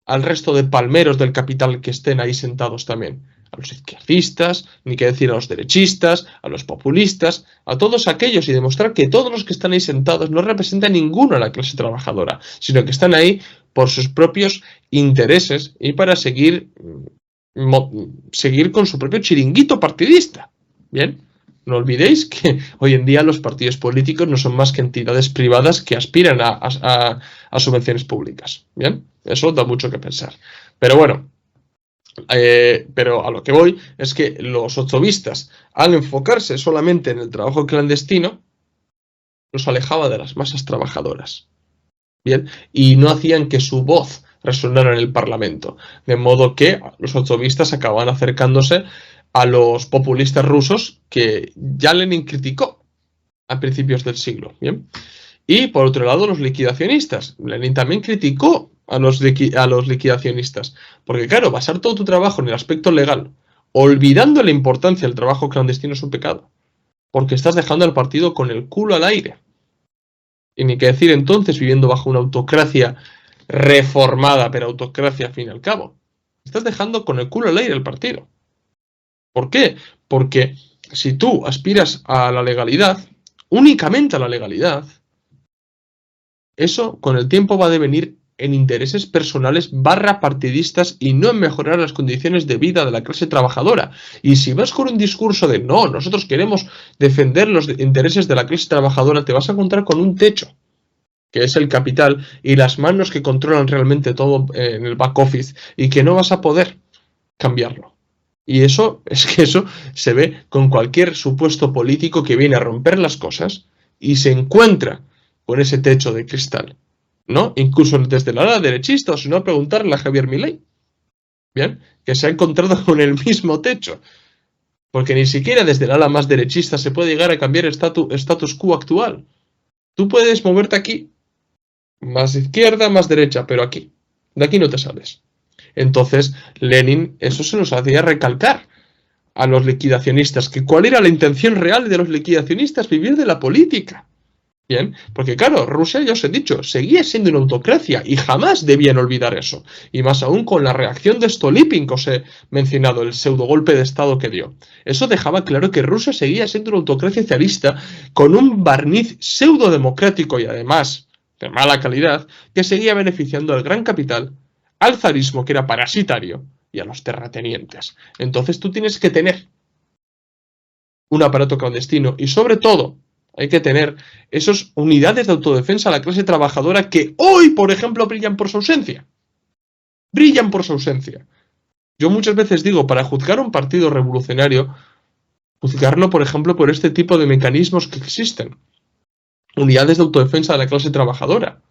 al resto de palmeros del capital que estén ahí sentados también. A los izquierdistas, ni qué decir a los derechistas, a los populistas, a todos aquellos y demostrar que todos los que están ahí sentados no representan ninguno a la clase trabajadora, sino que están ahí por sus propios intereses y para seguir con su propio chiringuito partidista. Bien, no olvidéis que hoy en día los partidos políticos no son más que entidades privadas que aspiran a subvenciones públicas. Bien, eso da mucho que pensar. Pero bueno, pero a lo que voy es que los ochovistas, al enfocarse solamente en el trabajo clandestino, los alejaba de las masas trabajadoras. Bien, y no hacían que su voz resonara en el Parlamento, de modo que los ochovistas acababan acercándose a los populistas rusos que ya Lenin criticó a principios del siglo. Bien, y por otro lado los liquidacionistas. Lenin también criticó a los liquidacionistas, porque claro, basar todo tu trabajo en el aspecto legal, olvidando la importancia del trabajo clandestino, es un pecado, porque estás dejando al partido con el culo al aire. Y ni qué decir entonces viviendo bajo una autocracia reformada, pero autocracia al fin y al cabo. Estás dejando con el culo al aire el partido. ¿Por qué? Porque si tú aspiras a la legalidad, únicamente a la legalidad, eso con el tiempo va a devenir en intereses personales / partidistas y no en mejorar las condiciones de vida de la clase trabajadora. Y si vas con un discurso de no, nosotros queremos defender los intereses de la clase trabajadora, te vas a encontrar con un techo, que es el capital y las manos que controlan realmente todo en el back office y que no vas a poder cambiarlo. Y eso se ve con cualquier supuesto político que viene a romper las cosas y se encuentra con ese techo de cristal, ¿no? Incluso desde la ala derechista, o si no, preguntarle a Javier Milei, ¿bien? Que se ha encontrado con el mismo techo, porque ni siquiera desde la ala más derechista se puede llegar a cambiar el status quo actual. Tú puedes moverte aquí, más izquierda, más derecha, pero aquí, de aquí no te sales. Entonces, Lenin, eso se nos hacía recalcar a los liquidacionistas, que cuál era la intención real de los liquidacionistas, vivir de la política. Bien, porque claro, Rusia, ya os he dicho, seguía siendo una autocracia y jamás debían olvidar eso. Y más aún con la reacción de Stolypin que os he mencionado, el pseudo golpe de estado que dio. Eso dejaba claro que Rusia seguía siendo una autocracia zarista con un barniz pseudo democrático y además de mala calidad que seguía beneficiando al gran capital, al zarismo que era parasitario y a los terratenientes. Entonces tú tienes que tener un aparato clandestino y sobre todo hay que tener esas unidades de autodefensa a la clase trabajadora que hoy, por ejemplo, brillan por su ausencia. Brillan por su ausencia. Yo muchas veces digo, para juzgar un partido revolucionario, juzgarlo, por ejemplo, por este tipo de mecanismos que existen. Unidades de autodefensa de la clase trabajadora.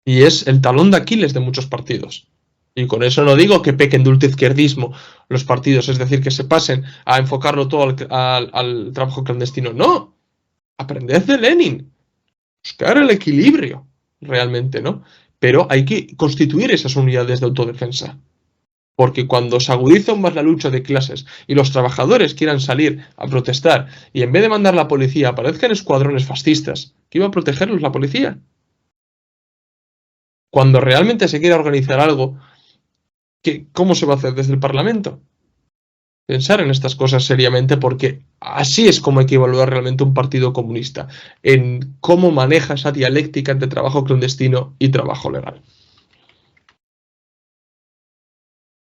Y es el talón de Aquiles de muchos partidos. Y con eso no digo que pequen de ultraizquierdismo los partidos, es decir, que se pasen a enfocarlo todo al trabajo clandestino. No. Aprended de Lenin, buscar el equilibrio, realmente, ¿no? Pero hay que constituir esas unidades de autodefensa. Porque cuando se agudiza aún más la lucha de clases y los trabajadores quieran salir a protestar y en vez de mandar la policía aparezcan escuadrones fascistas, ¿qué iba a protegerlos la policía? Cuando realmente se quiera organizar algo, ¿cómo se va a hacer desde el Parlamento? Pensar en estas cosas seriamente porque así es como hay que evaluar realmente un partido comunista, en cómo maneja esa dialéctica entre trabajo clandestino y trabajo legal.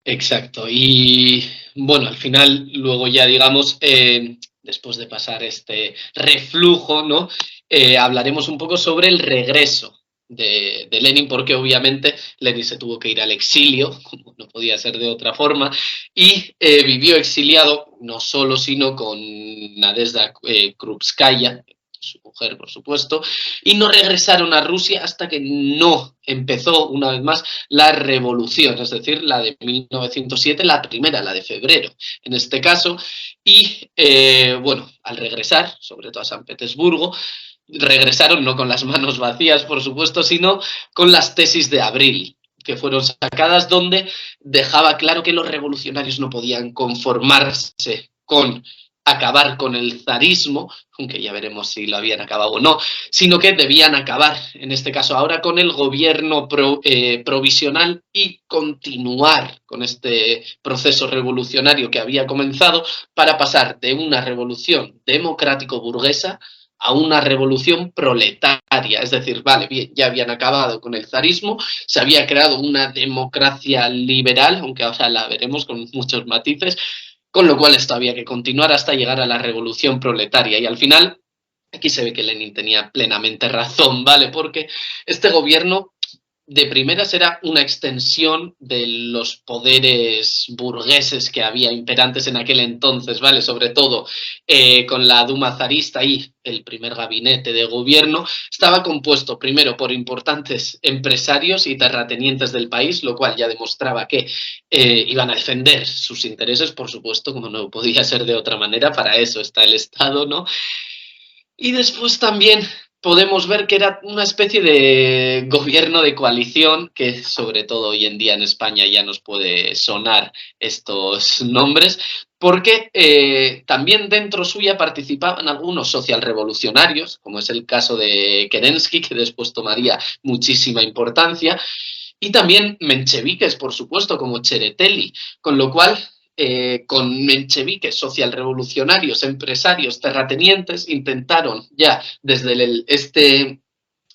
Exacto. Y bueno, al final, luego ya digamos, después de pasar este reflujo, ¿no? Hablaremos un poco sobre el regreso de Lenin, porque obviamente Lenin se tuvo que ir al exilio, como no podía ser de otra forma, y vivió exiliado no solo, sino con Nadezhda Krupskaya, su mujer, por supuesto, y no regresaron a Rusia hasta que no empezó, una vez más, la revolución, es decir, la de 1907, la primera, la de febrero, en este caso, y bueno, al regresar, sobre todo a San Petersburgo, regresaron no con las manos vacías, por supuesto, sino con las tesis de abril, que fueron sacadas, donde dejaba claro que los revolucionarios no podían conformarse con acabar con el zarismo, aunque ya veremos si lo habían acabado o no, sino que debían acabar, en este caso ahora, con el gobierno provisional y continuar con este proceso revolucionario que había comenzado para pasar de una revolución democrático-burguesa a una revolución proletaria. Es decir, vale, bien, ya habían acabado con el zarismo, se había creado una democracia liberal, aunque ahora la veremos con muchos matices, con lo cual esto había que continuar hasta llegar a la revolución proletaria. Y al final, aquí se ve que Lenin tenía plenamente razón, ¿vale? Porque este gobierno de primeras era una extensión de los poderes burgueses que había imperantes en aquel entonces, ¿vale? Sobre todo con la Duma zarista y el primer gabinete de gobierno, estaba compuesto primero por importantes empresarios y terratenientes del país, lo cual ya demostraba que iban a defender sus intereses, por supuesto, como no podía ser de otra manera, para eso está el Estado, ¿no? Y después también podemos ver que era una especie de gobierno de coalición, que sobre todo hoy en día en España ya nos puede sonar estos nombres, porque también dentro suya participaban algunos socialrevolucionarios, como es el caso de Kerensky, que después tomaría muchísima importancia, y también mencheviques, por supuesto, como Tsereteli, con lo cual con mencheviques, socialrevolucionarios, empresarios, terratenientes, intentaron ya desde este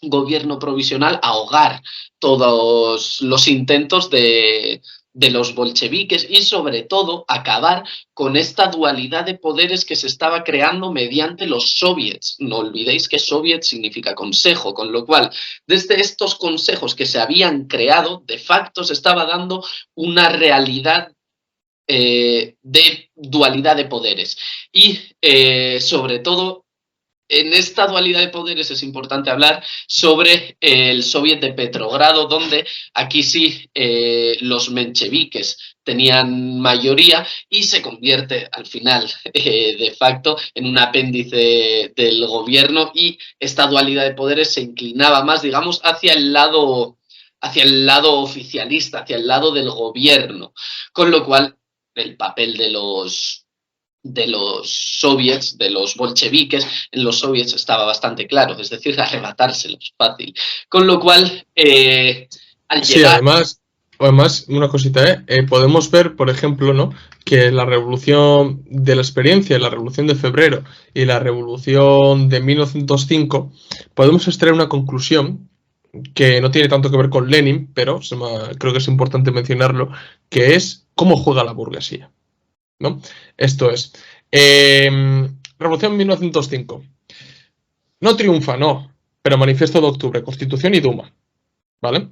gobierno provisional ahogar todos los intentos de los bolcheviques y sobre todo acabar con esta dualidad de poderes que se estaba creando mediante los soviets. No olvidéis que soviet significa consejo, con lo cual desde estos consejos que se habían creado, de facto se estaba dando una realidad de dualidad de poderes y sobre todo en esta dualidad de poderes es importante hablar sobre el Soviet de Petrogrado, donde aquí sí los mencheviques tenían mayoría y se convierte al final de facto en un apéndice del gobierno, y esta dualidad de poderes se inclinaba más, digamos, hacia el lado oficialista, hacia el lado del gobierno, con lo cual el papel de los soviets, de los bolcheviques, en los soviets estaba bastante claro, es decir, arrebatárselos fácil. Con lo cual, al sí, llegar... además, una cosita, podemos ver, por ejemplo, ¿no?, que la revolución de la experiencia, la revolución de febrero y la revolución de 1905, podemos extraer una conclusión que no tiene tanto que ver con Lenin, pero creo que es importante mencionarlo, que es cómo juega la burguesía, ¿no? Esto es, Revolución 1905. No triunfa, no, pero Manifiesto de Octubre, Constitución y Duma, ¿vale?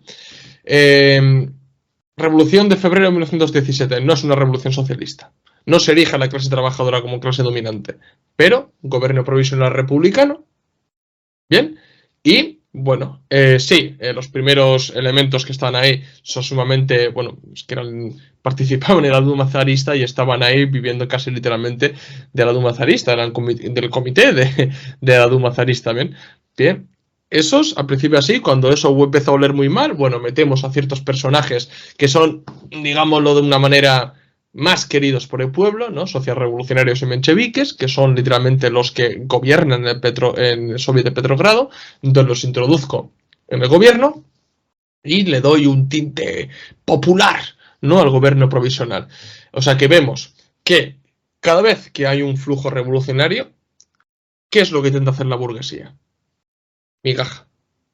Revolución de febrero de 1917, no es una revolución socialista. No se erige a la clase trabajadora como clase dominante, pero gobierno provisional republicano, ¿bien? Y bueno, sí, los primeros elementos que están ahí son sumamente, bueno, es que participaban en la Duma zarista y estaban ahí viviendo casi literalmente de la Duma zarista, eran del comité de la Duma zarista, ¿bien? Bien. Esos, al principio así, cuando eso empezó a oler muy mal, bueno, metemos a ciertos personajes que son, digámoslo de una manera, más queridos por el pueblo, ¿no? Socialrevolucionarios y mencheviques, que son literalmente los que gobiernan en el Soviet de Petrogrado. Entonces los introduzco en el gobierno y le doy un tinte popular, ¿no?, al gobierno provisional. O sea que vemos que cada vez que hay un flujo revolucionario, ¿qué es lo que intenta hacer la burguesía? Migaja,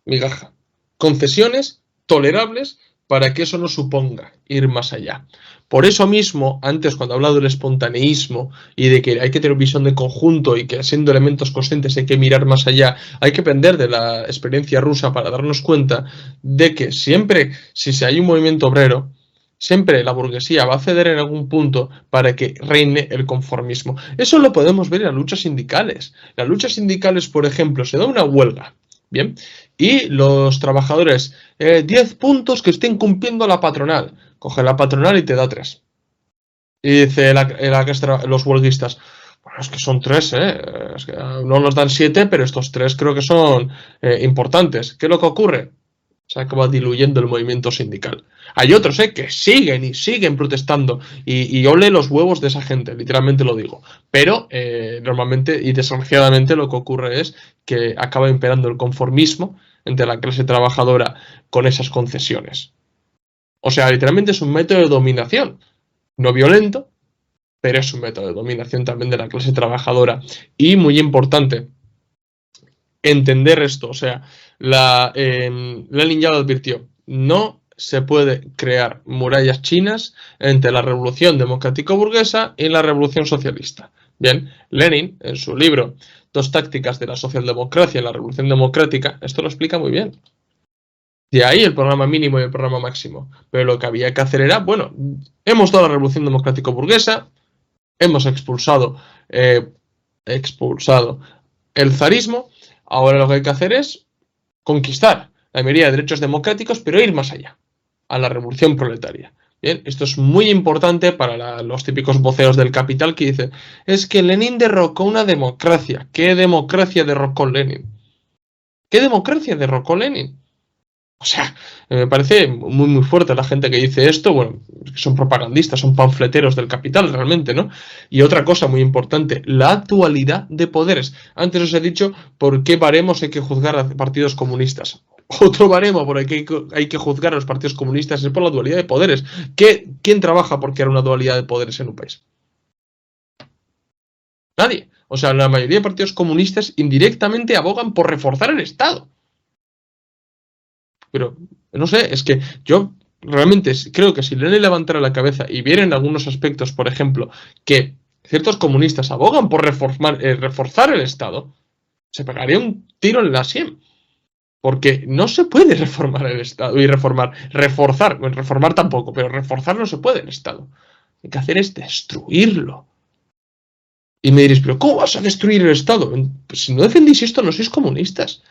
migaja. Concesiones tolerables para que eso no suponga ir más allá. Por eso mismo, antes cuando he hablado del espontaneísmo y de que hay que tener visión de conjunto y que siendo elementos conscientes hay que mirar más allá, hay que aprender de la experiencia rusa para darnos cuenta de que siempre, si hay un movimiento obrero, siempre la burguesía va a ceder en algún punto para que reine el conformismo. Eso lo podemos ver en las luchas sindicales. Las luchas sindicales, por ejemplo, se da una huelga, ¿bien? Y los trabajadores, 10 puntos que estén cumpliendo la patronal. Coge la patronal y te da 3. Y dice los huelguistas, bueno, es que son 3, es que no nos dan 7, pero estos 3 creo que son importantes. ¿Qué es lo que ocurre? Se acaba diluyendo el movimiento sindical. Hay otros que siguen y siguen protestando y ole los huevos de esa gente, literalmente lo digo. Pero normalmente y desgraciadamente lo que ocurre es que acaba imperando el conformismo entre la clase trabajadora con esas concesiones. O sea, literalmente es un método de dominación, no violento, pero es un método de dominación también de la clase trabajadora. Y muy importante, entender esto. O sea, Lenin ya lo advirtió, no se puede crear murallas chinas entre la revolución democrático-burguesa y la revolución socialista. Bien, Lenin, en su libro Dos tácticas de la socialdemocracia y la revolución democrática, esto lo explica muy bien. De ahí el programa mínimo y el programa máximo. Pero lo que había que hacer era, bueno, hemos dado la revolución democrático-burguesa, hemos expulsado el zarismo, ahora lo que hay que hacer es conquistar la mayoría de derechos democráticos, pero ir más allá, a la revolución proletaria. Bien, esto es muy importante para los típicos voceros del capital que dicen, es que Lenin derrocó una democracia. ¿Qué democracia derrocó Lenin? ¿Qué democracia derrocó Lenin? O sea, me parece muy fuerte la gente que dice esto. Bueno, son propagandistas, son panfleteros del capital realmente, ¿no? Y otra cosa muy importante, la dualidad de poderes. Antes os he dicho por qué baremos hay que juzgar a partidos comunistas. Otro baremo por el que hay que juzgar a los partidos comunistas es por la dualidad de poderes. ¿Quién trabaja por crear una dualidad de poderes en un país? Nadie. O sea, la mayoría de partidos comunistas indirectamente abogan por reforzar el Estado. Pero, no sé, es que yo realmente creo que si Lenin levantara la cabeza y viera en algunos aspectos, por ejemplo, que ciertos comunistas abogan por reforzar el Estado, se pegaría un tiro en la sien. Porque no se puede reformar el Estado y reforzar, bueno, reformar tampoco, pero reforzar no se puede el Estado. Lo que hay que hacer es destruirlo. Y me diréis, pero ¿cómo vas a destruir el Estado? Pues si no defendéis esto, no sois comunistas.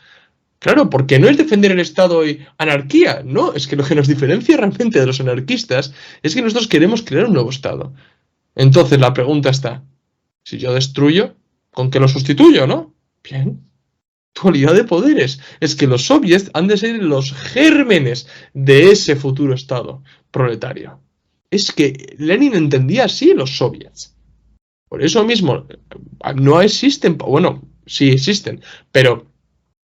Claro, porque no es defender el Estado y anarquía, no, es que lo que nos diferencia realmente de los anarquistas es que nosotros queremos crear un nuevo Estado. Entonces la pregunta está, si yo destruyo, ¿con qué lo sustituyo, no? Bien, dualidad de poderes. Es que los soviets han de ser los gérmenes de ese futuro Estado proletario. Es que Lenin entendía así los soviets. Por eso mismo, no existen, bueno, sí existen, pero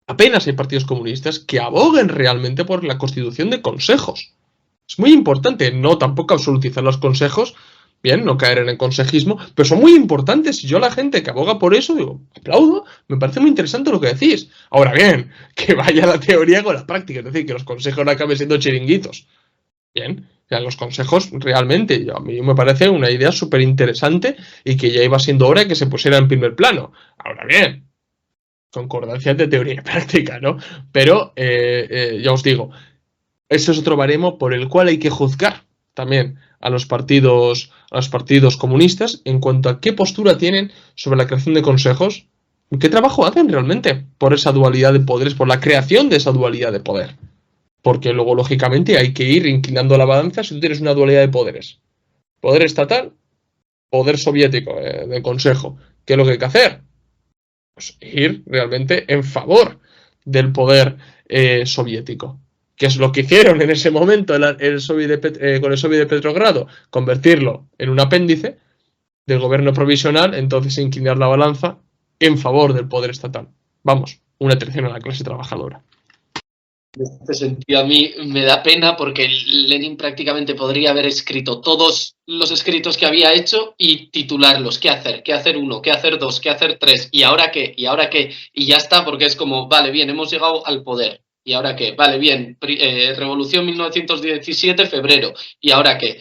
apenas hay partidos comunistas que aboguen realmente por la constitución de consejos. Es muy importante, no tampoco absolutizar los consejos, bien, no caer en el consejismo, pero son muy importantes. Y yo a la gente que aboga por eso, digo, aplaudo, me parece muy interesante lo que decís. Ahora bien, que vaya la teoría con la práctica, es decir, que los consejos no acaben siendo chiringuitos. Bien, o sea, los consejos realmente, a mí me parece una idea súper interesante y que ya iba siendo hora que se pusiera en primer plano. Ahora bien, concordancia de teoría y práctica, ¿no? Pero ya os digo, ese es otro baremo por el cual hay que juzgar también a los partidos comunistas en cuanto a qué postura tienen sobre la creación de consejos, qué trabajo hacen realmente por esa dualidad de poderes, por la creación de esa dualidad de poder. Porque luego, lógicamente, hay que ir inclinando la balanza si tú tienes una dualidad de poderes. Poder estatal, poder soviético de consejo. ¿Qué es lo que hay que hacer? Pues ir realmente en favor del poder soviético. ¿Qué es lo que hicieron en ese momento con el soviet de Petrogrado? Convertirlo en un apéndice del gobierno provisional, entonces inclinar la balanza en favor del poder estatal. Vamos, una traición a la clase trabajadora. En este sentido, a mí me da pena porque Lenin prácticamente podría haber escrito todos los escritos que había hecho y titularlos. ¿Qué hacer? ¿Qué hacer uno? ¿Qué hacer dos? ¿Qué hacer tres? ¿Y ahora qué? ¿Y ahora qué? Y ya está, porque es como, vale, bien, hemos llegado al poder. ¿Y ahora qué? Vale, bien, Revolución 1917, febrero. ¿Y ahora qué?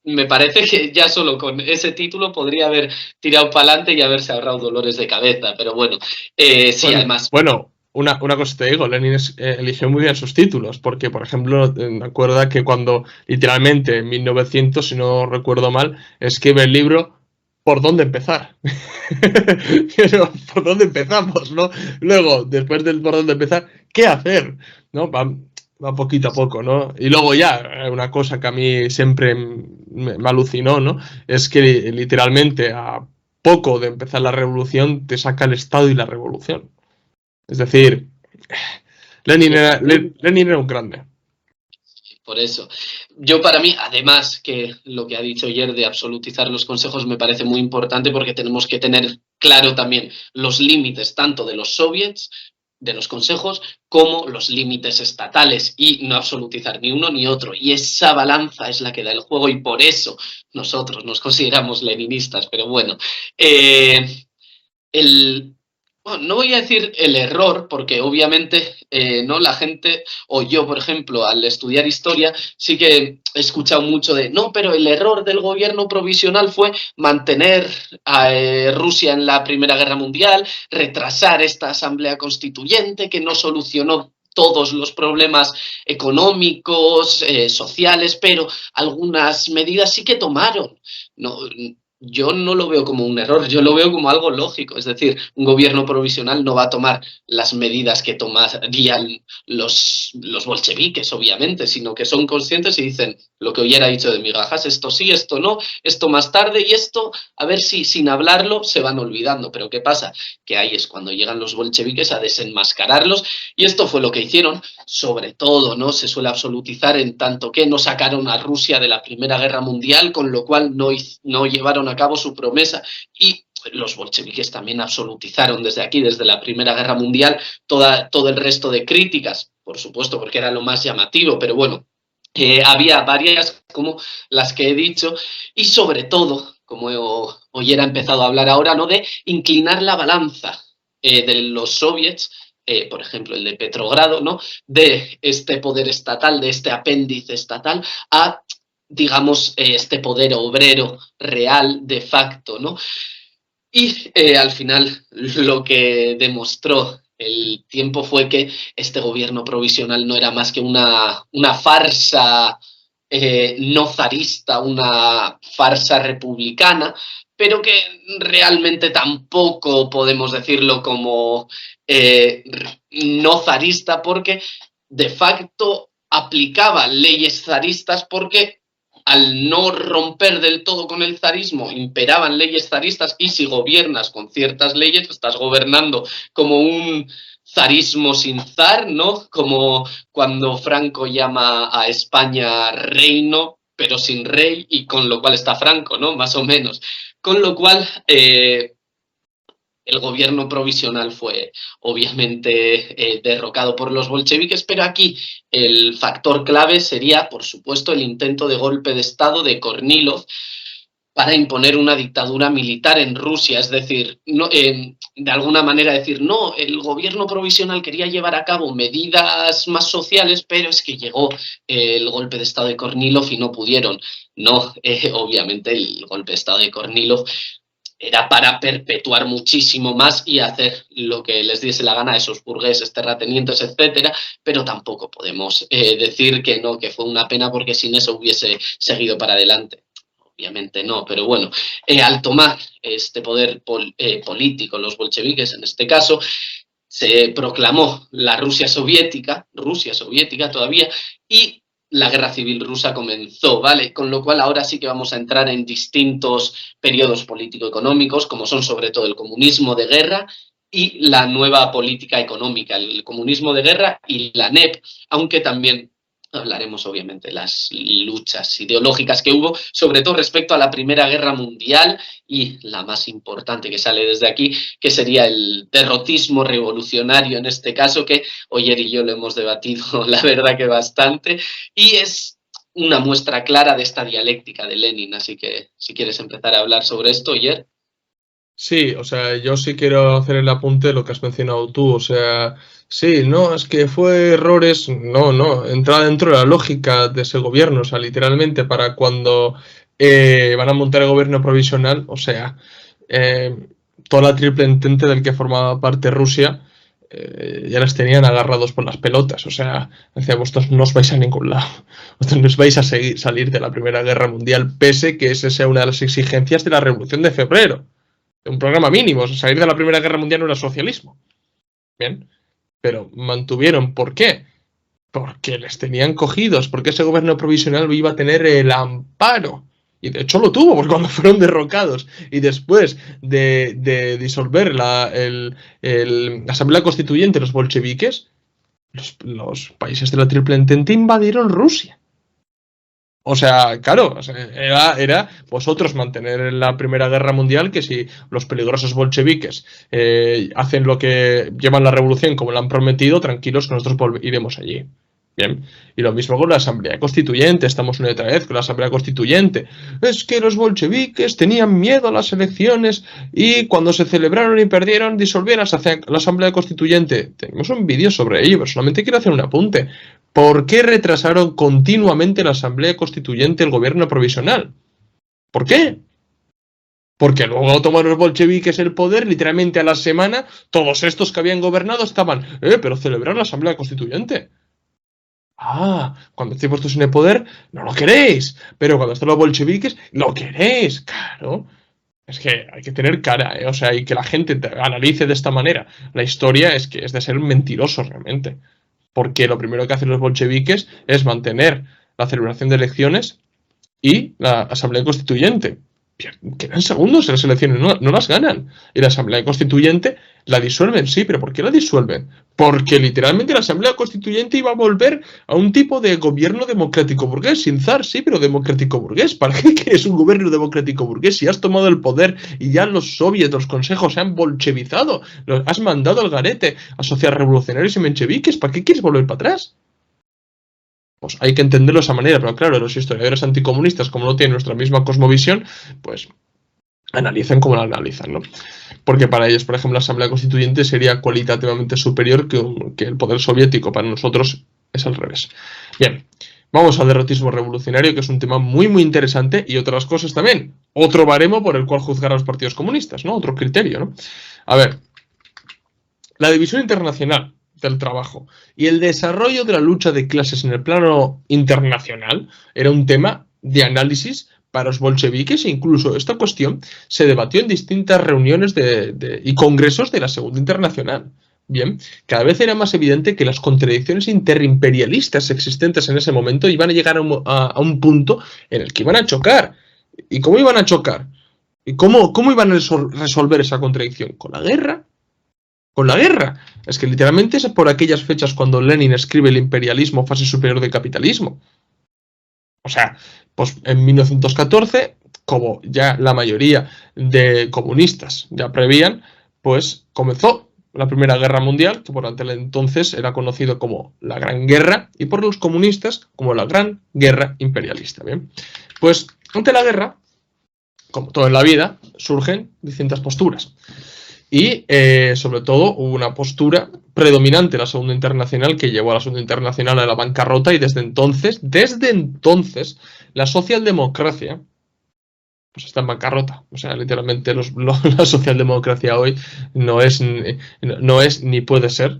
Me parece que ya solo con ese título podría haber tirado para adelante y haberse ahorrado dolores de cabeza. Pero bueno, sí, bueno, además... Bueno. Una cosa te digo, Lenin eligió muy bien sus títulos, porque, por ejemplo, me acuerdo que cuando, literalmente, en 1900, si no recuerdo mal, escribe el libro ¿Por dónde empezar? Pero, ¿por dónde empezamos, no? Luego, después del por dónde empezar, ¿qué hacer? ¿No? Va poquito a poco, ¿no? Y luego ya, una cosa que a mí siempre me alucinó, ¿no? Es que, literalmente, a poco de empezar la revolución, te saca el Estado y la revolución. Es decir, Lenin era un grande. Por eso. Yo para mí, además que lo que ha dicho ayer de absolutizar los consejos me parece muy importante porque tenemos que tener claro también los límites tanto de los soviets, de los consejos, como los límites estatales y no absolutizar ni uno ni otro. Y esa balanza es la que da el juego y por eso nosotros nos consideramos leninistas. Pero bueno, bueno, no voy a decir el error, porque obviamente no la gente, o yo, por ejemplo, al estudiar historia, sí que he escuchado mucho de, no, pero el error del gobierno provisional fue mantener a Rusia en la Primera Guerra Mundial, retrasar esta asamblea constituyente que no solucionó todos los problemas económicos, sociales, pero algunas medidas sí que tomaron. No, yo no lo veo como un error, yo lo veo como algo lógico. Es decir, un gobierno provisional no va a tomar las medidas que tomarían los bolcheviques, obviamente, sino que son conscientes y dicen lo que hubiera dicho de migajas, esto sí, esto no, esto más tarde y esto, a ver si sin hablarlo se van olvidando. Pero ¿qué pasa? Que ahí es cuando llegan los bolcheviques a desenmascararlos y esto fue lo que hicieron. Sobre todo, ¿no? Se suele absolutizar en tanto que no sacaron a Rusia de la Primera Guerra Mundial, con lo cual no llevaron a cabo su promesa. Y los bolcheviques también absolutizaron desde aquí, desde la Primera Guerra Mundial, todo el resto de críticas, por supuesto, porque era lo más llamativo, pero bueno, había varias como las que he dicho y sobre todo, como Oyer ha empezado a hablar ahora, ¿no? De inclinar la balanza de los soviets, por ejemplo, el de Petrogrado, ¿no? De este poder estatal, de este apéndice estatal, a, digamos, este poder obrero real de facto, ¿no? Y al final lo que demostró el tiempo fue que este gobierno provisional no era más que una farsa no zarista, una farsa republicana, pero que realmente tampoco podemos decirlo como no zarista, porque de facto aplicaba leyes zaristas porque al no romper del todo con el zarismo, imperaban leyes zaristas y si gobiernas con ciertas leyes, estás gobernando como un zarismo sin zar, ¿no? Como cuando Franco llama a España reino, pero sin rey, y con lo cual está Franco, ¿no? Más o menos. Con lo cual, el gobierno provisional fue obviamente derrocado por los bolcheviques, pero aquí el factor clave sería, por supuesto, el intento de golpe de Estado de Kornilov para imponer una dictadura militar en Rusia, es decir, no, de alguna manera decir, no, el gobierno provisional quería llevar a cabo medidas más sociales, pero es que llegó el golpe de Estado de Kornilov y no pudieron. No, obviamente el golpe de Estado de Kornilov era para perpetuar muchísimo más y hacer lo que les diese la gana a esos burgueses, terratenientes, etcétera, pero tampoco podemos decir que no, que fue una pena porque sin eso hubiese seguido para adelante. Obviamente no, pero bueno, al tomar este poder político, los bolcheviques en este caso, se proclamó la Rusia soviética todavía, y la guerra civil rusa comenzó, ¿vale? Con lo cual ahora sí que vamos a entrar en distintos periodos político-económicos, como son sobre todo el comunismo de guerra y la nueva política económica, el comunismo de guerra y la NEP, aunque también hablaremos obviamente de las luchas ideológicas que hubo, sobre todo respecto a la Primera Guerra Mundial y la más importante que sale desde aquí, que sería el derrotismo revolucionario en este caso, que Oyer y yo lo hemos debatido la verdad que bastante, y es una muestra clara de esta dialéctica de Lenin, así que si quieres empezar a hablar sobre esto, Oyer. Sí, o sea, yo sí quiero hacer el apunte de lo que has mencionado tú, o sea, sí, no, es que fue errores, no, entra dentro de la lógica de ese gobierno, o sea, literalmente para cuando van a montar el gobierno provisional, o sea, eh, toda la triple entente del que formaba parte Rusia, ya las tenían agarrados por las pelotas, o sea, decía, vosotros no os vais a ningún lado, vosotros no os vais a salir de la Primera Guerra Mundial, pese que esa sea una de las exigencias de la Revolución de Febrero. Un programa mínimo, salir de la Primera Guerra Mundial no era socialismo. Bien, pero mantuvieron. ¿Por qué? Porque les tenían cogidos, porque ese gobierno provisional iba a tener el amparo. Y de hecho lo tuvo, porque cuando fueron derrocados y después de disolver la Asamblea Constituyente, los bolcheviques, los países de la Triple Entente invadieron Rusia. O sea, claro, o sea, era vosotros mantener la Primera Guerra Mundial, que si los peligrosos bolcheviques hacen lo que llevan la revolución como lo han prometido, tranquilos que nosotros iremos allí. Bien. Y lo mismo con la Asamblea Constituyente, estamos una y otra vez con la Asamblea Constituyente. Es que los bolcheviques tenían miedo a las elecciones y cuando se celebraron y perdieron, disolvieron la Asamblea Constituyente. Tenemos un vídeo sobre ello, pero solamente quiero hacer un apunte. ¿Por qué retrasaron continuamente la Asamblea Constituyente el gobierno provisional? ¿Por qué? Porque luego tomaron los bolcheviques el poder, literalmente a la semana, todos estos que habían gobernado estaban, pero celebraron la Asamblea Constituyente. Ah, cuando estéis puestos en el poder, no lo queréis. Pero cuando están los bolcheviques, lo queréis. Claro. Es que hay que tener cara, ¿eh? O sea, y que la gente analice de esta manera. La historia es que es de ser mentiroso realmente. Porque lo primero que hacen los bolcheviques es mantener la celebración de elecciones y la Asamblea Constituyente. Quedan segundos en las elecciones, no las ganan. Y la Asamblea Constituyente la disuelven, sí, pero ¿por qué la disuelven? Porque literalmente la Asamblea Constituyente iba a volver a un tipo de gobierno democrático burgués, sin zar, sí, pero democrático burgués. ¿Para qué quieres un gobierno democrático burgués si has tomado el poder y ya los soviets, los consejos se han bolchevizado? Los has mandado al garete a socialrevolucionarios y mencheviques. ¿Para qué quieres volver para atrás? Pues hay que entenderlo de esa manera, pero claro, los historiadores anticomunistas, como no tienen nuestra misma cosmovisión, pues analizan como la analizan, ¿no? Porque para ellos, por ejemplo, la Asamblea Constituyente sería cualitativamente superior que el poder soviético. Para nosotros es al revés. Bien, vamos al derrotismo revolucionario, que es un tema muy, muy interesante, y otras cosas también. Otro baremo por el cual juzgar a los partidos comunistas, ¿no? Otro criterio, ¿no? A ver, la división internacional del trabajo y el desarrollo de la lucha de clases en el plano internacional era un tema de análisis para los bolcheviques, e incluso esta cuestión se debatió en distintas reuniones y congresos de la Segunda Internacional. Bien, cada vez era más evidente que las contradicciones interimperialistas existentes en ese momento iban a llegar a un punto en el que iban a chocar. ¿Y cómo iban a chocar? ¿Y cómo iban a resolver esa contradicción? ¿Con la guerra? Con la guerra. Es que literalmente es por aquellas fechas cuando Lenin escribe El imperialismo, fase superior del capitalismo. O sea, pues en 1914, como ya la mayoría de comunistas ya prevían, pues comenzó la Primera Guerra Mundial, que por aquel entonces era conocido como la Gran Guerra, y por los comunistas como la Gran Guerra Imperialista. Bien, pues ante la guerra, como todo en la vida, surgen distintas posturas. Y sobre todo hubo una postura predominante en la Segunda Internacional que llevó a la Segunda Internacional a la bancarrota, y desde entonces, la socialdemocracia pues está en bancarrota. O sea, literalmente la socialdemocracia hoy no es ni puede ser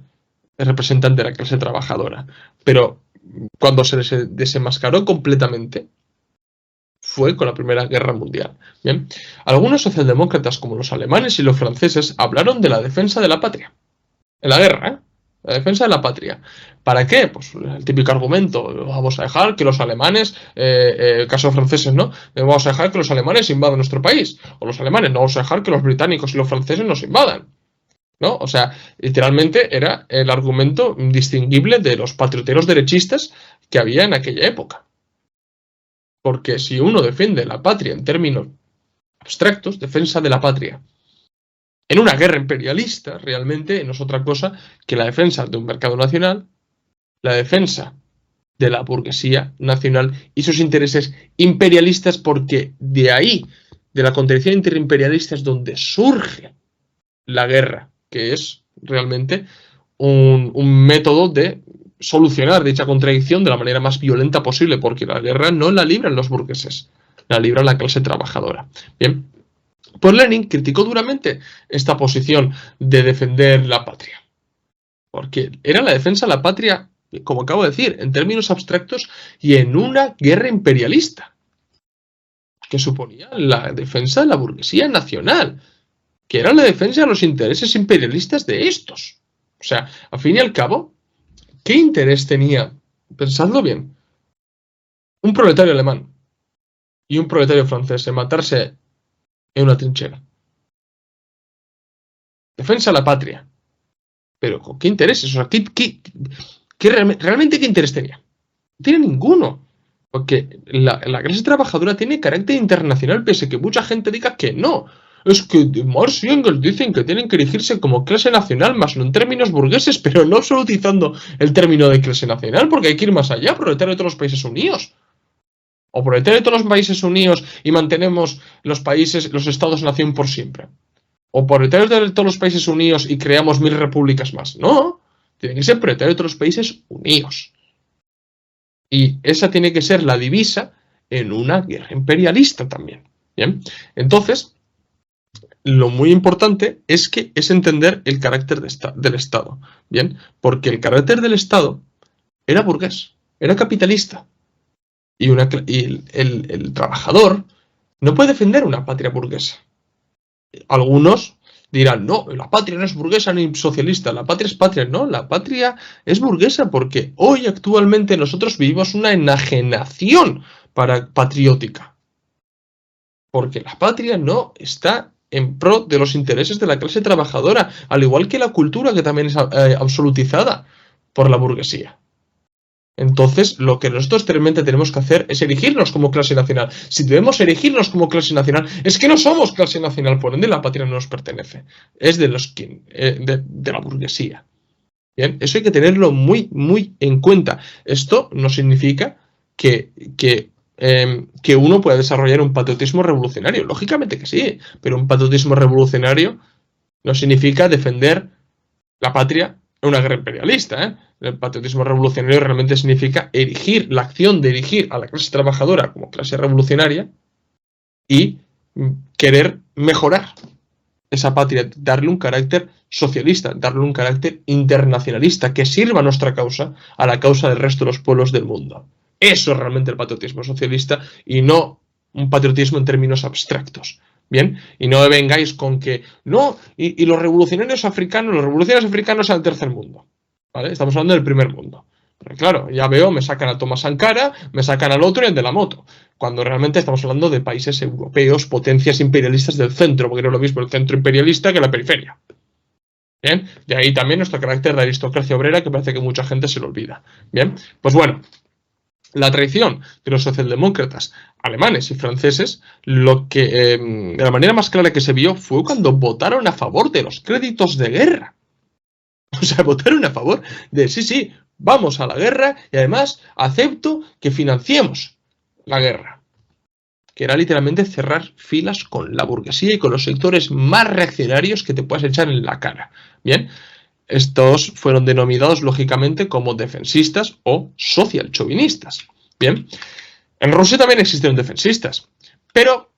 el representante de la clase trabajadora. Pero cuando se desenmascaró completamente fue con la Primera Guerra Mundial. Bien, algunos socialdemócratas, como los alemanes y los franceses, hablaron de la defensa de la patria. En la guerra, ¿eh? La defensa de la patria. ¿Para qué? Pues el típico argumento, vamos a dejar que los alemanes, el caso de franceses, ¿no? Vamos a dejar que los alemanes invadan nuestro país. O los alemanes, no vamos a dejar que los británicos y los franceses nos invadan. ¿No? O sea, literalmente era el argumento distinguible de los patrioteros derechistas que había en aquella época. Porque si uno defiende la patria en términos abstractos, defensa de la patria, en una guerra imperialista, realmente no es otra cosa que la defensa de un mercado nacional, la defensa de la burguesía nacional y sus intereses imperialistas, porque de ahí, de la contradicción interimperialista, es donde surge la guerra, que es realmente un método de solucionar dicha contradicción de la manera más violenta posible, porque la guerra no la libran los burgueses, la libra la clase trabajadora. Bien, pues Lenin criticó duramente esta posición de defender la patria, porque era la defensa de la patria, como acabo de decir, en términos abstractos y en una guerra imperialista, que suponía la defensa de la burguesía nacional, que era la defensa de los intereses imperialistas de estos. O sea, al fin y al cabo, ¿qué interés tenía? Pensadlo bien. Un proletario alemán y un proletario francés en matarse en una trinchera. Defensa de la patria. Pero ¿con qué intereses? O sea, ¿Realmente qué interés tenía? No tiene ninguno. Porque la clase trabajadora tiene carácter internacional, pese a que mucha gente diga que no. Es que Marx y Engels dicen que tienen que erigirse como clase nacional, más no en términos burgueses, pero no solo utilizando el término de clase nacional, porque hay que ir más allá, proletario de todos los países unidos. O proletario de todos los países unidos y mantenemos los estados-nación por siempre. O proletario de todos los países unidos y creamos 1000 repúblicas más. No, tiene que ser proletario de todos los países unidos. Y esa tiene que ser la divisa en una guerra imperialista también. Bien, entonces, lo muy importante es entender el carácter del Estado. Bien, porque el carácter del Estado era burgués, era capitalista. Y el trabajador no puede defender una patria burguesa. Algunos dirán, no, la patria no es burguesa ni socialista, la patria es patria. No, la patria es burguesa porque hoy actualmente nosotros vivimos una enajenación patriótica. Porque la patria no está en pro de los intereses de la clase trabajadora, al igual que la cultura, que también es absolutizada por la burguesía. Entonces, lo que nosotros realmente tenemos que hacer es erigirnos como clase nacional. Si debemos erigirnos como clase nacional, es que no somos clase nacional, por ende la patria no nos pertenece. Es de la burguesía. Bien, eso hay que tenerlo muy, muy en cuenta. Esto no significa que uno pueda desarrollar un patriotismo revolucionario. Lógicamente que sí, pero un patriotismo revolucionario no significa defender la patria en una guerra imperialista. El patriotismo revolucionario realmente significa la acción de erigir a la clase trabajadora como clase revolucionaria y querer mejorar esa patria, darle un carácter socialista, darle un carácter internacionalista que sirva a nuestra causa, a la causa del resto de los pueblos del mundo. Eso es realmente el patriotismo socialista y no un patriotismo en términos abstractos. Bien, y no me vengáis con que no, y los revolucionarios africanos al tercer mundo. ¿Vale? Estamos hablando del primer mundo. Pero claro, ya veo, me sacan a Thomas Sankara, me sacan al otro y el de la moto. Cuando realmente estamos hablando de países europeos, potencias imperialistas del centro, porque no es lo mismo el centro imperialista que la periferia. Bien, de ahí también nuestro carácter de aristocracia obrera, que parece que mucha gente se lo olvida. Bien, pues bueno. La traición de los socialdemócratas alemanes y franceses, de la manera más clara que se vio fue cuando votaron a favor de los créditos de guerra. O sea, votaron a favor de sí, vamos a la guerra y además acepto que financiemos la guerra. Que era literalmente cerrar filas con la burguesía y con los sectores más reaccionarios que te puedas echar en la cara. Bien. Estos fueron denominados lógicamente como defensistas o social-chauvinistas. Bien, en Rusia también existieron defensistas, pero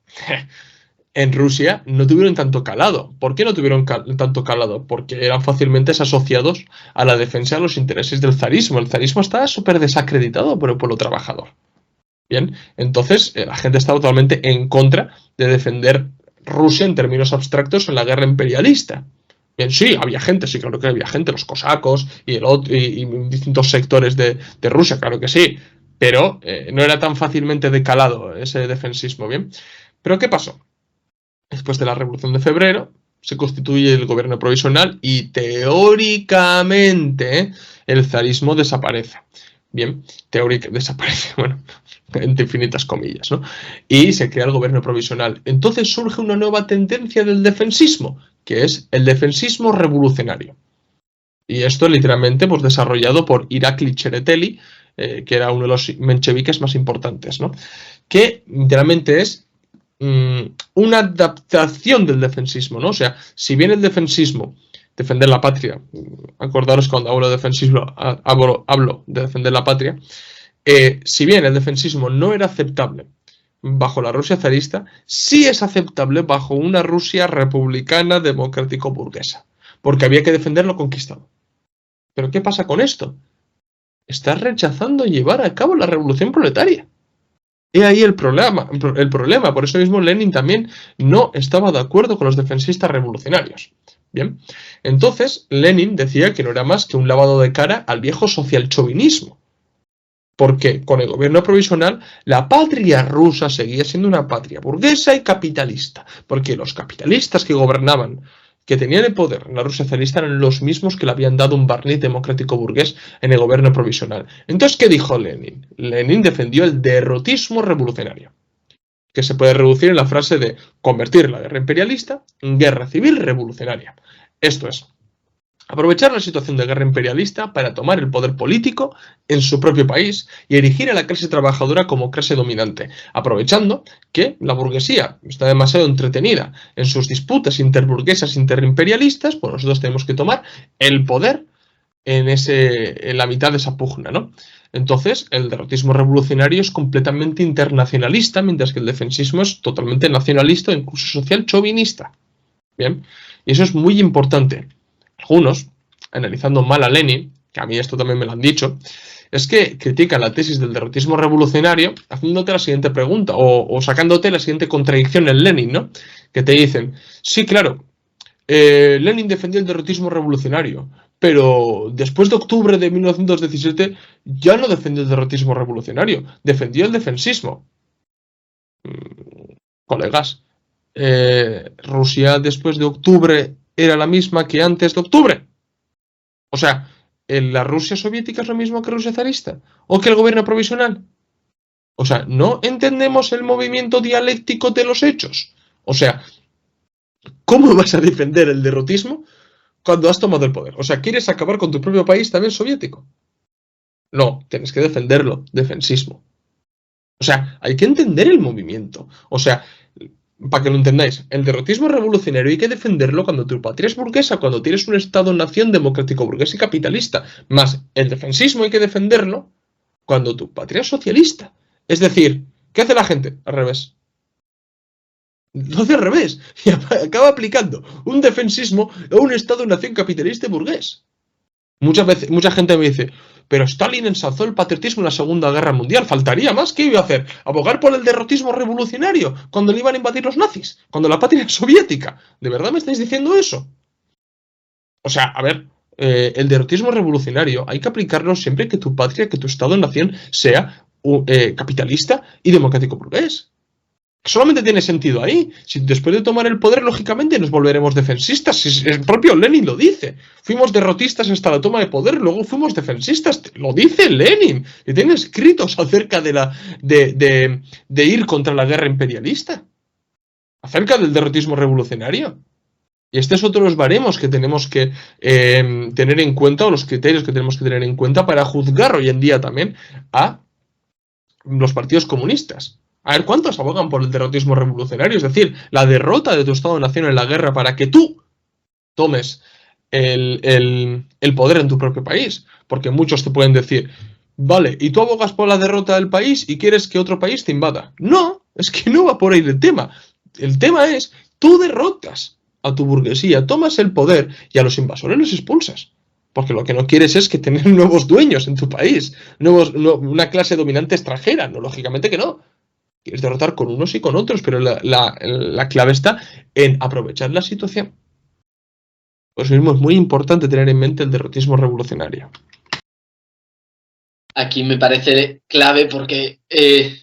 en Rusia no tuvieron tanto calado. ¿Por qué no tuvieron tanto calado? Porque eran fácilmente asociados a la defensa de los intereses del zarismo. El zarismo estaba súper desacreditado por el pueblo trabajador. Bien, entonces la gente estaba totalmente en contra de defender Rusia en términos abstractos en la guerra imperialista. Bien, sí, había gente, sí, claro que había gente, los cosacos y distintos sectores de Rusia, claro que sí, pero no era tan fácilmente de calado ese defensismo, ¿bien? Pero ¿qué pasó? Después de la Revolución de Febrero se constituye el gobierno provisional y teóricamente el zarismo desaparece. Bien, desaparece, bueno, entre infinitas comillas, ¿no? Y se crea el gobierno provisional. Entonces surge una nueva tendencia del defensismo, que es el defensismo revolucionario. Y esto literalmente pues desarrollado por Irakli Tsereteli, que era uno de los mencheviques más importantes, ¿no? Que literalmente es una adaptación del defensismo, ¿no? O sea, si bien el defensismo, defender la patria, acordaros cuando hablo de defensismo, hablo de defender la patria, si bien el defensismo no era aceptable bajo la Rusia zarista, sí es aceptable bajo una Rusia republicana democrático-burguesa, porque había que defender lo conquistado. ¿Pero qué pasa con esto? Estás rechazando llevar a cabo la revolución proletaria. Y ahí el problema. Por eso mismo Lenin también no estaba de acuerdo con los defensistas revolucionarios. Bien, entonces Lenin decía que no era más que un lavado de cara al viejo social-chauvinismo. Porque con el gobierno provisional la patria rusa seguía siendo una patria burguesa y capitalista. Porque los capitalistas que gobernaban que tenían el poder en la Rusia zarista eran los mismos que le habían dado un barniz democrático burgués en el gobierno provisional. Entonces, ¿qué dijo Lenin? Lenin defendió el derrotismo revolucionario, que se puede reducir en la frase de convertir la guerra imperialista en guerra civil revolucionaria. Esto es, aprovechar la situación de guerra imperialista para tomar el poder político en su propio país y erigir a la clase trabajadora como clase dominante, aprovechando que la burguesía está demasiado entretenida en sus disputas interburguesas interimperialistas, pues nosotros tenemos que tomar el poder en la mitad de esa pugna, ¿no? Entonces, el derrotismo revolucionario es completamente internacionalista, mientras que el defensismo es totalmente nacionalista e incluso social chauvinista. Bien, y eso es muy importante. Algunos, analizando mal a Lenin, que a mí esto también me lo han dicho, es que critican la tesis del derrotismo revolucionario haciéndote la siguiente pregunta, o sacándote la siguiente contradicción en Lenin, ¿no? Que te dicen, sí, claro, Lenin defendió el derrotismo revolucionario, pero después de octubre de 1917 ya no defendió el derrotismo revolucionario, defendió el defensismo. Colegas, Rusia después de octubre era la misma que antes de octubre. O sea, ¿la Rusia soviética es lo mismo que Rusia zarista? ¿O que el gobierno provisional? O sea, ¿no entendemos el movimiento dialéctico de los hechos? O sea, ¿cómo vas a defender el derrotismo cuando has tomado el poder? O sea, ¿quieres acabar con tu propio país también soviético? No, tienes que defenderlo, defensismo. O sea, hay que entender el movimiento. O sea, para que lo entendáis, el derrotismo revolucionario hay que defenderlo cuando tu patria es burguesa, cuando tienes un Estado-nación democrático burgués y capitalista. Más el defensismo hay que defenderlo cuando tu patria es socialista. Es decir, ¿qué hace la gente? Al revés. Lo hace al revés y acaba aplicando un defensismo a un Estado-nación capitalista y burgués. Mucha gente me dice, pero Stalin ensalzó el patriotismo en la Segunda Guerra Mundial. Faltaría más. ¿Qué iba a hacer? ¿Abogar por el derrotismo revolucionario cuando le iban a invadir los nazis? Cuando la patria es soviética. ¿De verdad me estáis diciendo eso? O sea, a ver, el derrotismo revolucionario hay que aplicarlo siempre que tu patria, que tu Estado-nación sea capitalista y democrático burgués. Solamente tiene sentido ahí. Si después de tomar el poder, lógicamente nos volveremos defensistas. Si el propio Lenin lo dice. Fuimos derrotistas hasta la toma de poder, luego fuimos defensistas. Lo dice Lenin. Y tiene escritos acerca de ir contra la guerra imperialista. Acerca del derrotismo revolucionario. Y este es otro de los baremos que tenemos que tener en cuenta, o los criterios que tenemos que tener en cuenta para juzgar hoy en día también a los partidos comunistas. A ver, ¿cuántos abogan por el derrotismo revolucionario? Es decir, la derrota de tu Estado-nación en la guerra para que tú tomes el poder en tu propio país. Porque muchos te pueden decir, vale, ¿y tú abogas por la derrota del país y quieres que otro país te invada? No, es que no va por ahí el tema. El tema es, tú derrotas a tu burguesía, tomas el poder y a los invasores los expulsas. Porque lo que no quieres es que tener nuevos dueños en tu país, una clase dominante extranjera. No, lógicamente que no. Quieres derrotar con unos y con otros, pero la clave está en aprovechar la situación. Por eso mismo es muy importante tener en mente el derrotismo revolucionario. Aquí me parece clave porque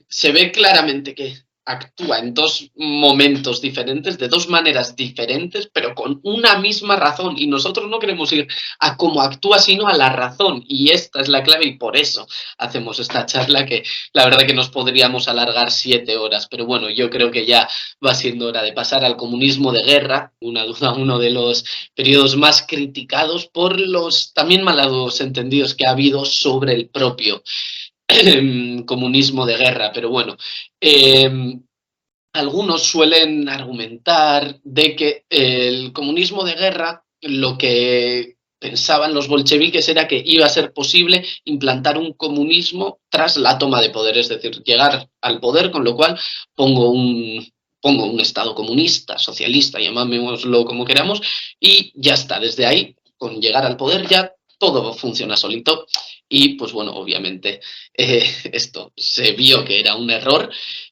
se ve claramente que actúa en dos momentos diferentes, de dos maneras diferentes, pero con una misma razón. Y nosotros no queremos ir a cómo actúa, sino a la razón. Y esta es la clave y por eso hacemos esta charla que la verdad que nos podríamos alargar 7 horas. Pero bueno, yo creo que ya va siendo hora de pasar al comunismo de guerra, uno de los periodos más criticados por los también malos entendidos que ha habido sobre el propio comunismo de guerra. Pero bueno, algunos suelen argumentar de que el comunismo de guerra, lo que pensaban los bolcheviques era que iba a ser posible implantar un comunismo tras la toma de poder, es decir, llegar al poder, con lo cual pongo un Estado comunista, socialista, llamémoslo como queramos, y ya está. Desde ahí, con llegar al poder, ya todo funciona solito. Y pues bueno, obviamente esto se vio que era un error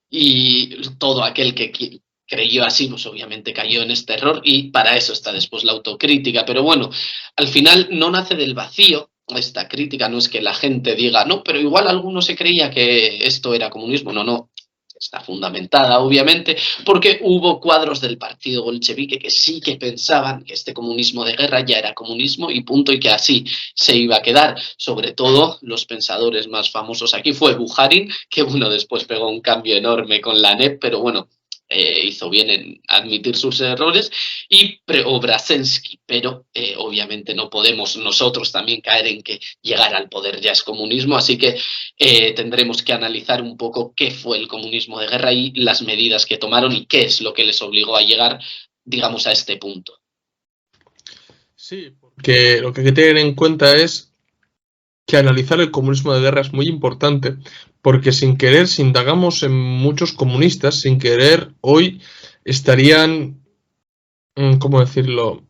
y todo aquel que creyó así, pues obviamente cayó en este error y para eso está después la autocrítica. Pero bueno, al final no nace del vacío. Esta crítica no es que la gente diga, no, pero igual alguno se creía que esto era comunismo. No, no. está fundamentada, obviamente, porque hubo cuadros del partido bolchevique que sí que pensaban que este comunismo de guerra ya era comunismo y punto, y que así se iba a quedar. Sobre todo, los pensadores más famosos aquí fue Bukharin, que bueno, después pegó un cambio enorme con la NEP, pero bueno, hizo bien en admitir sus errores, y Preobrazhensky, pero obviamente no podemos nosotros también caer en que llegar al poder ya es comunismo, así que tendremos que analizar un poco qué fue el comunismo de guerra y las medidas que tomaron y qué es lo que les obligó a llegar, digamos, a este punto. Sí, porque lo que hay que tener en cuenta es que analizar el comunismo de guerra es muy importante, porque sin querer, si indagamos en muchos comunistas, sin querer, hoy estarían, ¿cómo decirlo?,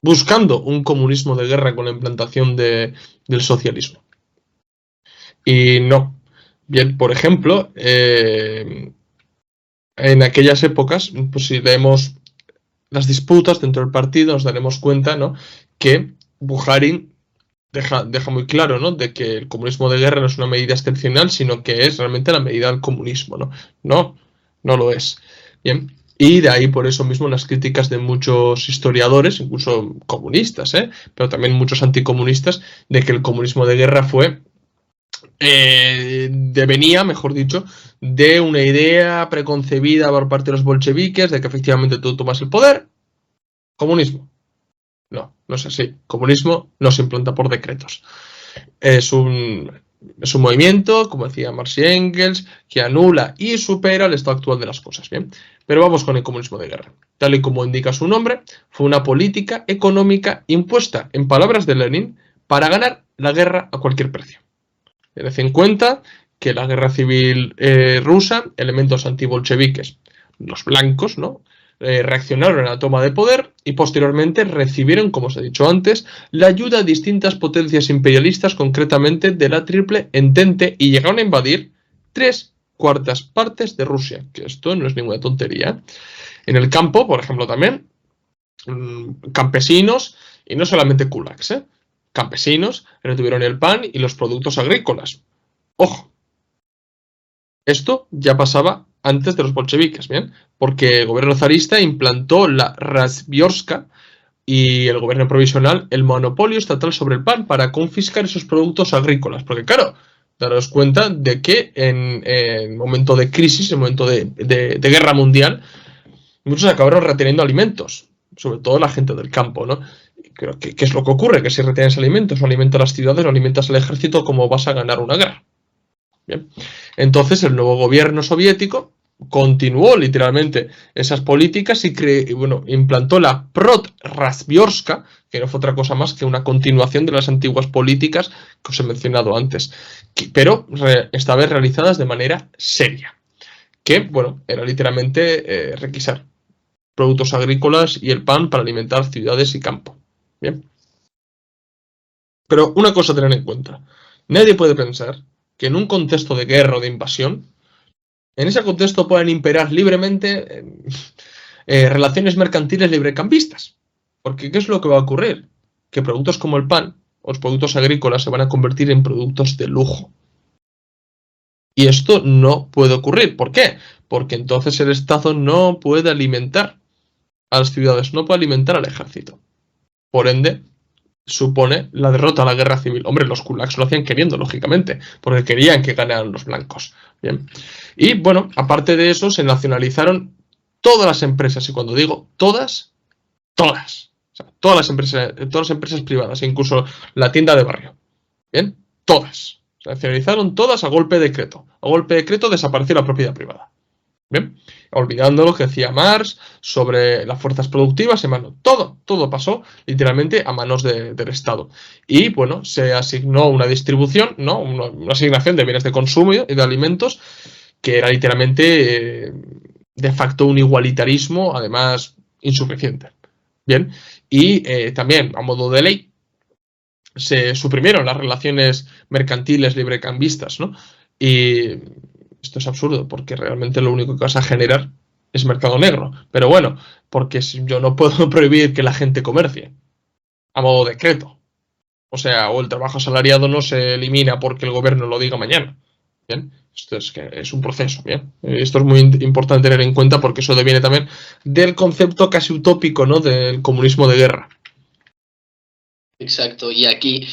buscando un comunismo de guerra con la implantación del socialismo. Y no. Bien, por ejemplo, en aquellas épocas, pues si leemos las disputas dentro del partido, nos daremos cuenta, ¿no?, que Bukharin deja muy claro, ¿no?, de que el comunismo de guerra no es una medida excepcional, sino que es realmente la medida del comunismo, ¿no? No, no lo es. Bien. Y de ahí por eso mismo las críticas de muchos historiadores, incluso comunistas, pero también muchos anticomunistas, de que el comunismo de guerra devenía, mejor dicho, de una idea preconcebida por parte de los bolcheviques de que efectivamente tú tomas el poder. Comunismo. No, no es así. Comunismo no se implanta por decretos. Es un movimiento, como decía Marx y Engels, que anula y supera el estado actual de las cosas. Bien, pero vamos con el comunismo de guerra. Tal y como indica su nombre, fue una política económica impuesta, en palabras de Lenin, para ganar la guerra a cualquier precio. Tened en cuenta que la guerra civil rusa, elementos antibolcheviques, los blancos, ¿no?, reaccionaron a la toma de poder y posteriormente recibieron, como os he dicho antes, la ayuda de distintas potencias imperialistas, concretamente de la Triple Entente, y llegaron a invadir 3/4 partes de Rusia, que esto no es ninguna tontería. En el campo, por ejemplo, también campesinos, y no solamente kulaks, campesinos retuvieron el pan y los productos agrícolas. Ojo, esto ya pasaba antes de los bolcheviques, ¿bien? Porque el gobierno zarista implantó la Razbiorska y el gobierno provisional el monopolio estatal sobre el pan para confiscar esos productos agrícolas. Porque claro, daros cuenta de que en momento de crisis, en momento de guerra mundial, muchos acabaron reteniendo alimentos, sobre todo la gente del campo, ¿no? ¿Qué es lo que ocurre? Que si retienes alimentos, o alimentas las ciudades, o alimentas al ejército, ¿cómo vas a ganar una guerra? Bien. Entonces el nuevo gobierno soviético continuó literalmente esas políticas y implantó la Prot-Razbiorska, que no fue otra cosa más que una continuación de las antiguas políticas que os he mencionado antes, pero esta vez realizadas de manera seria, que bueno, era literalmente requisar productos agrícolas y el pan para alimentar ciudades y campo. Bien. Pero una cosa a tener en cuenta, nadie puede pensar que en un contexto de guerra o de invasión, en ese contexto pueden imperar libremente relaciones mercantiles librecambistas. Porque ¿qué es lo que va a ocurrir? Que productos como el pan o los productos agrícolas se van a convertir en productos de lujo. Y esto no puede ocurrir. ¿Por qué? Porque entonces el Estado no puede alimentar a las ciudades, no puede alimentar al ejército. Por ende, supone la derrota a la guerra civil. Hombre, los kulaks lo hacían queriendo, lógicamente, porque querían que ganaran los blancos. Bien. Y bueno, aparte de eso, se nacionalizaron todas las empresas, y cuando digo todas, todas. O sea, todas las empresas privadas, incluso la tienda de barrio. Bien, todas. Se nacionalizaron todas a golpe de decreto. A golpe de decreto desapareció la propiedad privada. Bien, olvidando lo que decía Marx sobre las fuerzas productivas, todo pasó literalmente a manos del Estado. Y bueno, se asignó una distribución, ¿no?, una asignación de bienes de consumo y de alimentos que era literalmente de facto un igualitarismo, además insuficiente. Bien, y también a modo de ley se suprimieron las relaciones mercantiles librecambistas, ¿no? Y esto es absurdo, porque realmente lo único que vas a generar es mercado negro. Pero bueno, porque yo no puedo prohibir que la gente comercie a modo decreto. O sea, o el trabajo asalariado no se elimina porque el gobierno lo diga mañana. Bien, Esto es un proceso, ¿bien? Esto es muy importante tener en cuenta porque eso deviene también del concepto casi utópico, ¿no?, del comunismo de guerra. Exacto, y aquí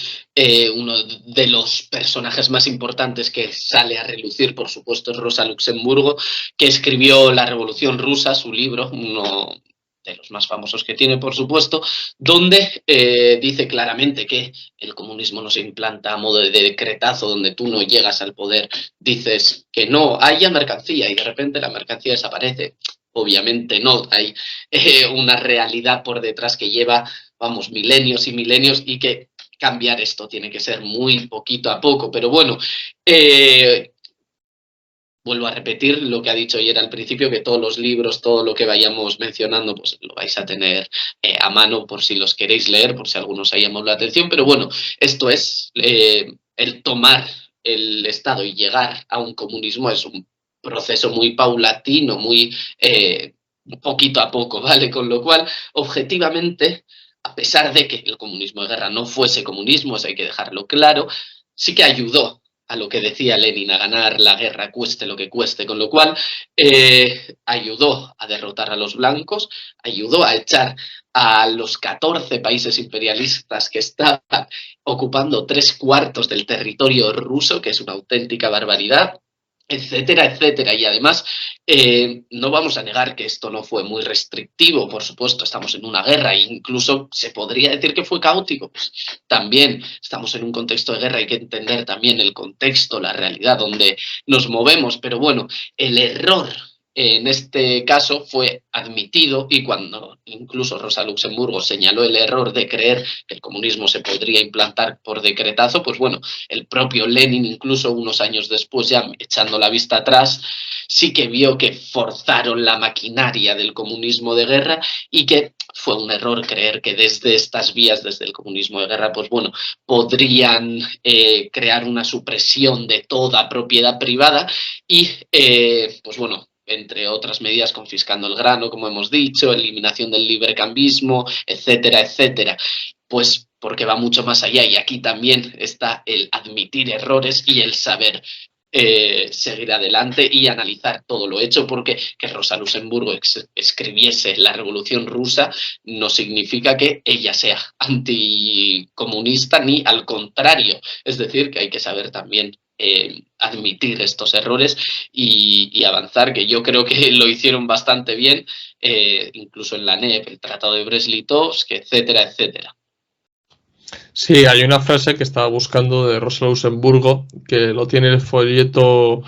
uno de los personajes más importantes que sale a relucir, por supuesto, es Rosa Luxemburgo, que escribió La Revolución Rusa, su libro, uno de los más famosos que tiene, por supuesto, donde dice claramente que el comunismo no se implanta a modo de decretazo, donde tú no llegas al poder, dices que no haya mercancía y de repente la mercancía desaparece. Obviamente no, hay una realidad por detrás que lleva, vamos, milenios y milenios, y que cambiar esto tiene que ser muy poquito a poco. Pero bueno, vuelvo a repetir lo que ha dicho ayer al principio, que todos los libros, todo lo que vayamos mencionando, pues lo vais a tener a mano por si los queréis leer, por si algunos haya llamado la atención. Pero bueno, esto es el tomar el Estado y llegar a un comunismo es un proceso muy paulatino, muy poquito a poco, ¿vale? Con lo cual, objetivamente, a pesar de que el comunismo de guerra no fuese comunismo, eso hay que dejarlo claro, sí que ayudó a lo que decía Lenin, a ganar la guerra cueste lo que cueste, con lo cual ayudó a derrotar a los blancos, ayudó a echar a los 14 países imperialistas que estaban ocupando 3/4 del territorio ruso, que es una auténtica barbaridad, etcétera, etcétera. Y además, no vamos a negar que esto no fue muy restrictivo, por supuesto, estamos en una guerra e incluso se podría decir que fue caótico. Pues también estamos en un contexto de guerra, hay que entender también el contexto, la realidad donde nos movemos, pero bueno, el error en este caso fue admitido, y cuando incluso Rosa Luxemburgo señaló el error de creer que el comunismo se podría implantar por decretazo, pues bueno, el propio Lenin, incluso unos años después, ya echando la vista atrás, sí que vio que forzaron la maquinaria del comunismo de guerra y que fue un error creer que desde estas vías, desde el comunismo de guerra, pues bueno, podrían crear una supresión de toda propiedad privada y, pues bueno, entre otras medidas, confiscando el grano, como hemos dicho, eliminación del librecambismo, etcétera, etcétera. Pues porque va mucho más allá, y aquí también está el admitir errores y el saber seguir adelante y analizar todo lo hecho, porque que Rosa Luxemburgo escribiese La Revolución Rusa no significa que ella sea anticomunista, ni al contrario. Es decir, que hay que saber también admitir estos errores y avanzar, que yo creo que lo hicieron bastante bien, incluso en la NEP, el Tratado de Brest-Litovsk, etcétera, etcétera. Sí, hay una frase que estaba buscando de Rosa Luxemburgo, que lo tiene el folleto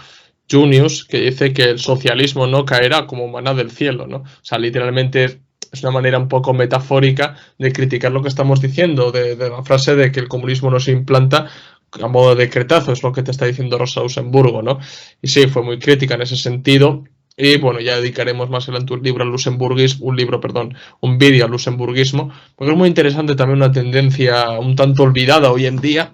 Junius, que dice que el socialismo no caerá como maná del cielo, ¿no? O sea, literalmente es una manera un poco metafórica de criticar lo que estamos diciendo, de la frase de que el comunismo no se implanta a modo de decretazo, es lo que te está diciendo Rosa Luxemburgo, ¿no? Y sí, fue muy crítica en ese sentido. Y bueno, ya dedicaremos más adelante un vídeo al luxemburguismo, porque es muy interesante también, una tendencia un tanto olvidada hoy en día.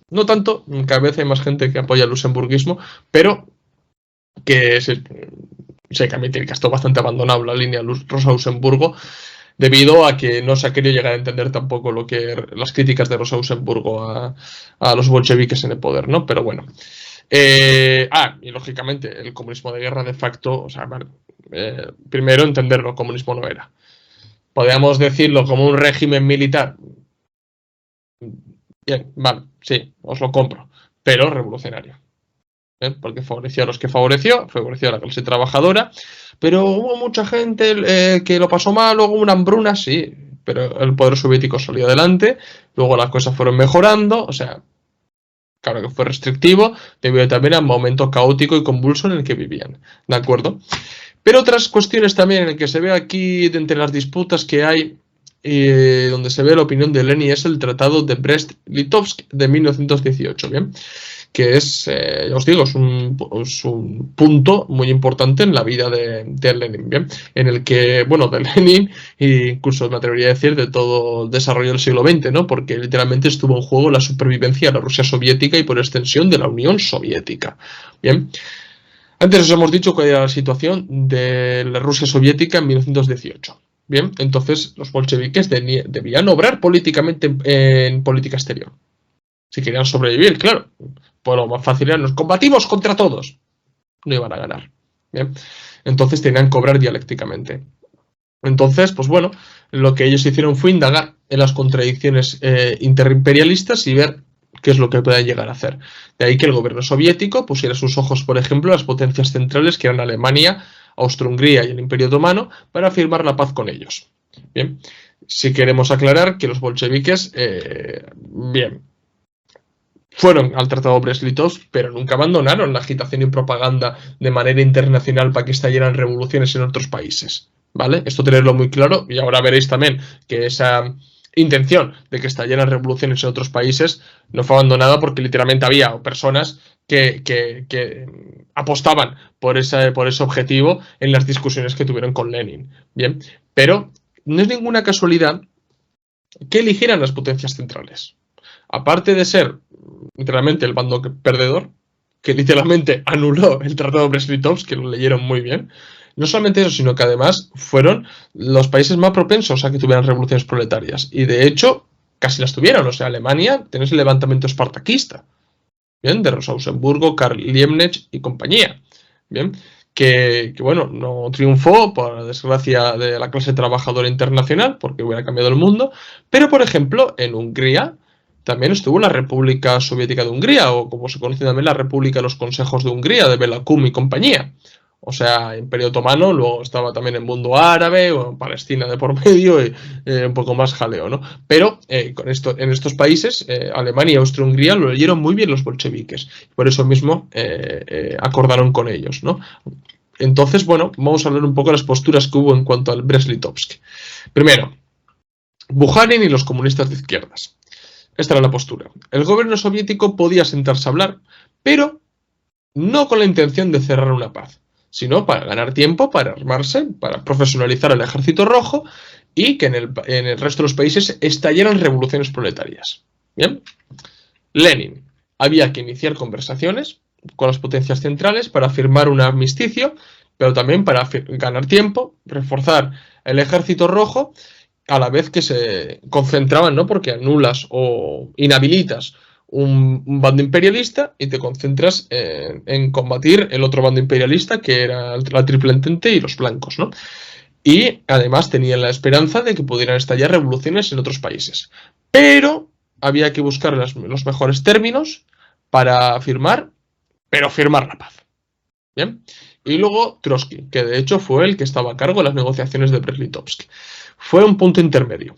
No tanto, cada vez hay más gente que apoya el luxemburguismo, pero que sé que admitir que está bastante abandonado la línea Rosa Luxemburgo, debido a que no se ha querido llegar a entender tampoco lo que las críticas de Rosa Luxemburgo a los bolcheviques en el poder, ¿no? Pero bueno. Y lógicamente el comunismo de guerra de facto, o sea, vale, primero entenderlo, el comunismo no era. Podríamos decirlo como un régimen militar. Bien, vale, sí, os lo compro, pero revolucionario. Porque favoreció a los que favoreció a la clase trabajadora, pero hubo mucha gente que lo pasó mal, luego una hambruna, sí, pero el poder soviético salió adelante, luego las cosas fueron mejorando, o sea, claro que fue restrictivo, debido también al momento caótico y convulso en el que vivían, ¿de acuerdo? Pero otras cuestiones también en el que se ve aquí, de entre las disputas que hay, donde se ve la opinión de Lenin, es el Tratado de Brest-Litovsk de 1918, ¿bien? Que es, ya os digo, es un punto muy importante en la vida de Lenin, ¿bien? En el que, bueno, de Lenin, e incluso me atrevería a decir de todo el desarrollo del siglo XX, ¿no? Porque literalmente estuvo en juego la supervivencia de la Rusia soviética y por extensión de la Unión Soviética, ¿bien? Antes os hemos dicho cuál era la situación de la Rusia soviética en 1918. Bien, entonces los bolcheviques debían obrar políticamente en política exterior. Si querían sobrevivir, claro. Pues lo más fácil era: nos combatimos contra todos. no iban a ganar. Bien, entonces tenían que cobrar dialécticamente. Entonces, pues bueno, lo que ellos hicieron fue indagar en las contradicciones interimperialistas y ver qué es lo que pueden llegar a hacer. De ahí que el gobierno soviético pusiera sus ojos, por ejemplo, a las potencias centrales que eran Alemania, Austria-Hungría y el Imperio Otomano para firmar la paz con ellos. Bien, si queremos aclarar que los bolcheviques, bien, fueron al Tratado Brest-Litovsk, pero nunca abandonaron la agitación y propaganda de manera internacional para que estallaran revoluciones en otros países, ¿vale? Esto tenerlo muy claro, y ahora veréis también que esa intención de que estallaran revoluciones en otros países no fue abandonada porque literalmente había personas que apostaban por ese objetivo en las discusiones que tuvieron con Lenin, ¿bien? Pero no es ninguna casualidad que eligieran las potencias centrales. Aparte de ser literalmente el bando perdedor, que literalmente anuló el Tratado Brest-Litovsk, que lo leyeron muy bien, no solamente eso, sino que además fueron los países más propensos a que tuvieran revoluciones proletarias. Y de hecho, casi las tuvieron. O sea, Alemania, tenés el levantamiento espartaquista, ¿bien? De Rosa-Luxemburgo, Karl Liebknecht y compañía, ¿bien? Que bueno, no triunfó por desgracia de la clase trabajadora internacional, porque hubiera cambiado el mundo, pero por ejemplo, en Hungría también estuvo la República Soviética de Hungría, o como se conoce también la República de los Consejos de Hungría, de Bela Kun y compañía. O sea, Imperio Otomano, luego estaba también el mundo árabe, o Palestina de por medio, y un poco más jaleo, ¿no? Pero en estos países, Alemania y Austria-Hungría lo leyeron muy bien los bolcheviques, por eso mismo acordaron con ellos, ¿no? Entonces, bueno, vamos a hablar un poco de las posturas que hubo en cuanto al Brest-Litovsk. Primero, Bukharin y los comunistas de izquierdas. Esta era la postura. El gobierno soviético podía sentarse a hablar, pero no con la intención de cerrar una paz, sino para ganar tiempo, para armarse, para profesionalizar el ejército rojo y que en el resto de los países estallaran revoluciones proletarias. Bien. Lenin. Había que iniciar conversaciones con las potencias centrales para firmar un armisticio, pero también para ganar tiempo, reforzar el ejército rojo, a la vez que se concentraban, ¿no? Porque anulas o inhabilitas un bando imperialista y te concentras en combatir el otro bando imperialista, que era la Triple Entente y los blancos, ¿no? Y además tenían la esperanza de que pudieran estallar revoluciones en otros países. Pero había que buscar los mejores términos para firmar, pero firmar la paz. ¿Bien? Y luego Trotsky, que de hecho fue el que estaba a cargo de las negociaciones de Brest-Litovsk. Fue un punto intermedio.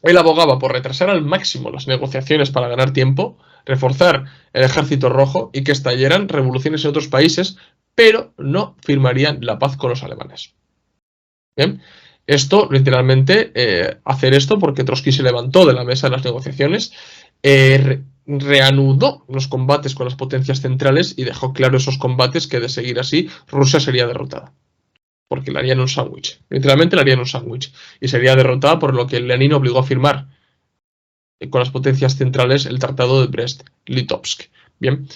Él abogaba por retrasar al máximo las negociaciones para ganar tiempo, reforzar el ejército rojo y que estallaran revoluciones en otros países, pero no firmarían la paz con los alemanes. Bien, esto literalmente, hacer esto porque Trotsky se levantó de la mesa de las negociaciones, reanudó los combates con las potencias centrales y dejó claro esos combates que de seguir así Rusia sería derrotada. Porque le harían un sándwich. Literalmente le harían un sándwich. Y sería derrotada por lo que Lenin obligó a firmar con las potencias centrales el Tratado de Brest-Litovsk. Bien.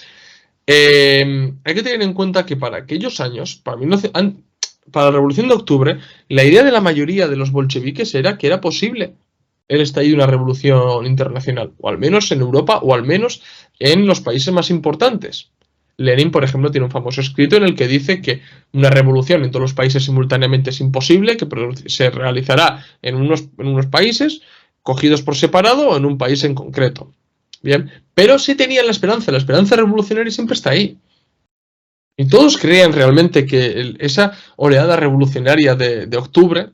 Hay que tener en cuenta que para aquellos años, para la Revolución de Octubre, la idea de la mayoría de los bolcheviques era que era posible el estallido de una revolución internacional, o al menos en Europa, o al menos en los países más importantes. Lenin, por ejemplo, tiene un famoso escrito en el que dice que una revolución en todos los países simultáneamente es imposible, que se realizará en unos países cogidos por separado o en un país en concreto. Bien, pero sí tenían la esperanza revolucionaria siempre está ahí. Y todos creían realmente que esa oleada revolucionaria de octubre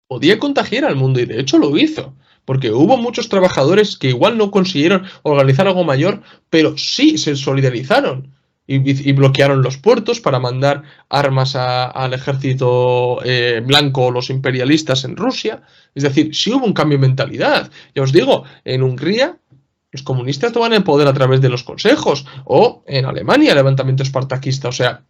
podía contagiar al mundo, y de hecho lo hizo, porque hubo muchos trabajadores que igual no consiguieron organizar algo mayor, pero sí se solidarizaron y bloquearon los puertos para mandar armas al ejército blanco o los imperialistas en Rusia. Es decir, sí hubo un cambio de mentalidad. Ya os digo, en Hungría los comunistas toman el poder a través de los consejos, o en Alemania el levantamiento espartaquista. O sea,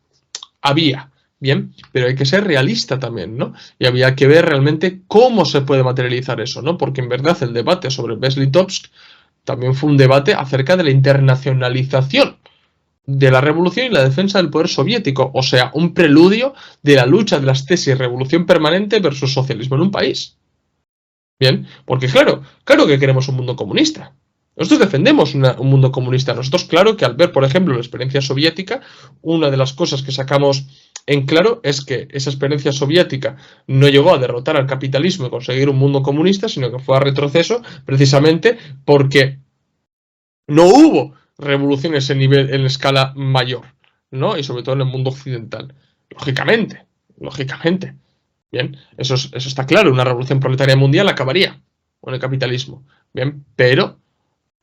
había. Bien, pero hay que ser realista también, ¿no? Y había que ver realmente cómo se puede materializar eso, ¿no? Porque en verdad el debate sobre Brest-Litovsk también fue un debate acerca de la internacionalización de la revolución y la defensa del poder soviético, o sea, un preludio de la lucha de las tesis revolución permanente versus socialismo en un país. Bien, porque claro que queremos un mundo comunista. Nosotros defendemos un mundo comunista. Nosotros, claro, que al ver, por ejemplo, la experiencia soviética, una de las cosas que sacamos en claro es que esa experiencia soviética no llegó a derrotar al capitalismo y conseguir un mundo comunista, sino que fue a retroceso precisamente porque no hubo revoluciones en escala mayor, ¿no? Y sobre todo en el mundo occidental. Lógicamente, lógicamente. Bien, eso está claro. Una revolución proletaria mundial acabaría con el capitalismo. Bien, pero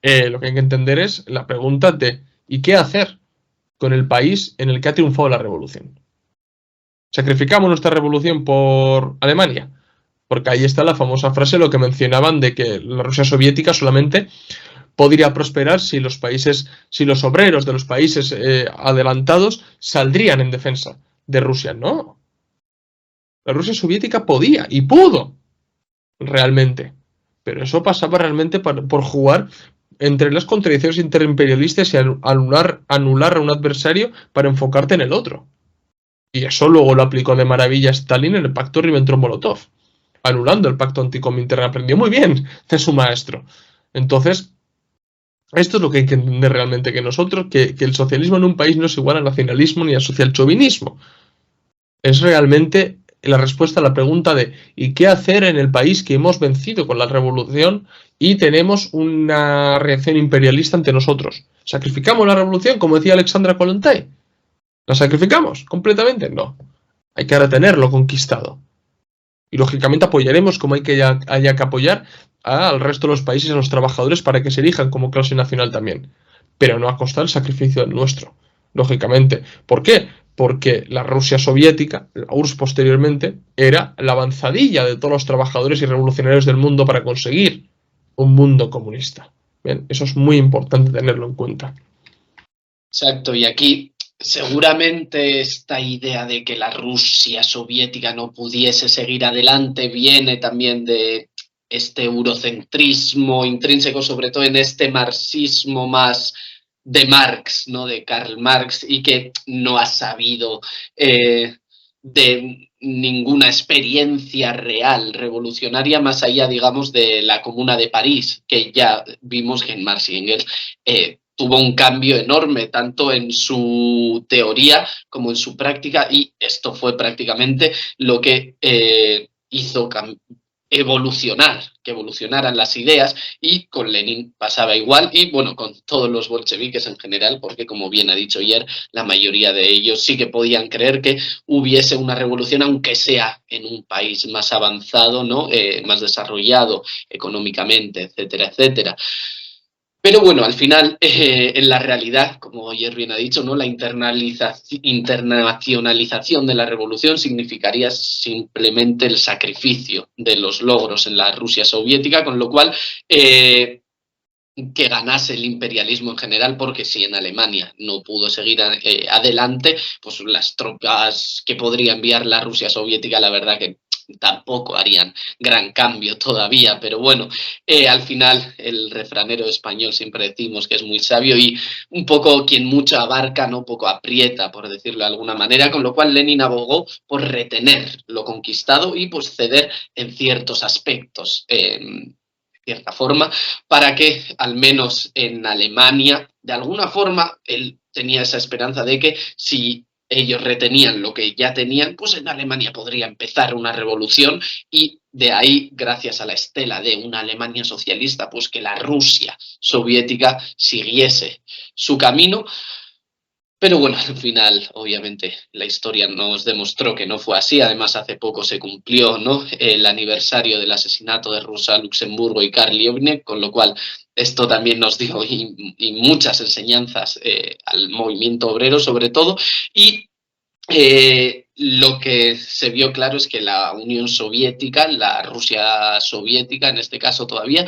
lo que hay que entender es la pregunta de ¿y qué hacer con el país en el que ha triunfado la revolución? ¿Sacrificamos nuestra revolución por Alemania? Porque ahí está la famosa frase, lo que mencionaban de que la Rusia soviética solamente podría prosperar si los países, si los obreros de los países adelantados saldrían en defensa de Rusia. No, la Rusia soviética podía y pudo realmente, pero eso pasaba realmente por jugar entre las contradicciones interimperialistas y anular a un adversario para enfocarte en el otro. Y eso luego lo aplicó de maravilla Stalin en el pacto Ribbentrop-Molotov, anulando el pacto anticomintern. Aprendió muy bien de su maestro. Entonces, esto es lo que hay que entender realmente, que nosotros, que el socialismo en un país no es igual al nacionalismo ni al socialchauvinismo. Es realmente la respuesta a la pregunta de ¿y qué hacer en el país que hemos vencido con la revolución y tenemos una reacción imperialista ante nosotros? ¿Sacrificamos la revolución, como decía Alexandra Kollontai? ¿La sacrificamos completamente? No. Hay que retenerlo conquistado. Y lógicamente apoyaremos como haya que apoyar al resto de los países y a los trabajadores para que se erijan como clase nacional también. Pero no a costa del sacrificio del nuestro, lógicamente. ¿Por qué? Porque la Rusia soviética, la URSS posteriormente, era la avanzadilla de todos los trabajadores y revolucionarios del mundo para conseguir un mundo comunista. Bien, eso es muy importante tenerlo en cuenta. Exacto, y aquí seguramente esta idea de que la Rusia soviética no pudiese seguir adelante viene también de este eurocentrismo intrínseco, sobre todo en este marxismo más de Marx, ¿no? De Karl Marx, y que no ha sabido de ninguna experiencia real revolucionaria más allá, digamos, de la Comuna de París, que ya vimos que en Marx y Engels tuvo un cambio enorme, tanto en su teoría como en su práctica, y esto fue prácticamente lo que hizo que evolucionaran las ideas, y con Lenin pasaba igual, y bueno, con todos los bolcheviques en general, porque como bien ha dicho ayer, la mayoría de ellos sí que podían creer que hubiese una revolución, aunque sea en un país más avanzado, ¿no? Más desarrollado económicamente, etcétera, etcétera. Pero bueno, al final, en la realidad, como ayer bien ha dicho, ¿no? La internacionalización de la revolución significaría simplemente el sacrificio de los logros en la Rusia soviética, con lo cual que ganase el imperialismo en general, porque si en Alemania no pudo seguir adelante, pues las tropas que podría enviar la Rusia soviética, la verdad que tampoco harían gran cambio todavía, pero bueno, al final el refranero español siempre decimos que es muy sabio, y un poco quien mucho abarca, no poco aprieta, por decirlo de alguna manera, con lo cual Lenin abogó por retener lo conquistado y pues ceder en ciertos aspectos. Cierta forma, para que al menos en Alemania, de alguna forma, él tenía esa esperanza de que si ellos retenían lo que ya tenían, pues en Alemania podría empezar una revolución, y de ahí, gracias a la estela de una Alemania socialista, pues que la Rusia soviética siguiese su camino. Pero bueno, al final, obviamente, la historia nos demostró que no fue así. Además, hace poco se cumplió, ¿no?, el aniversario del asesinato de Rosa Luxemburgo y Karl Liebknecht, con lo cual esto también nos dio y muchas enseñanzas al movimiento obrero, sobre todo. Y lo que se vio claro es que la Unión Soviética, la Rusia soviética en este caso todavía,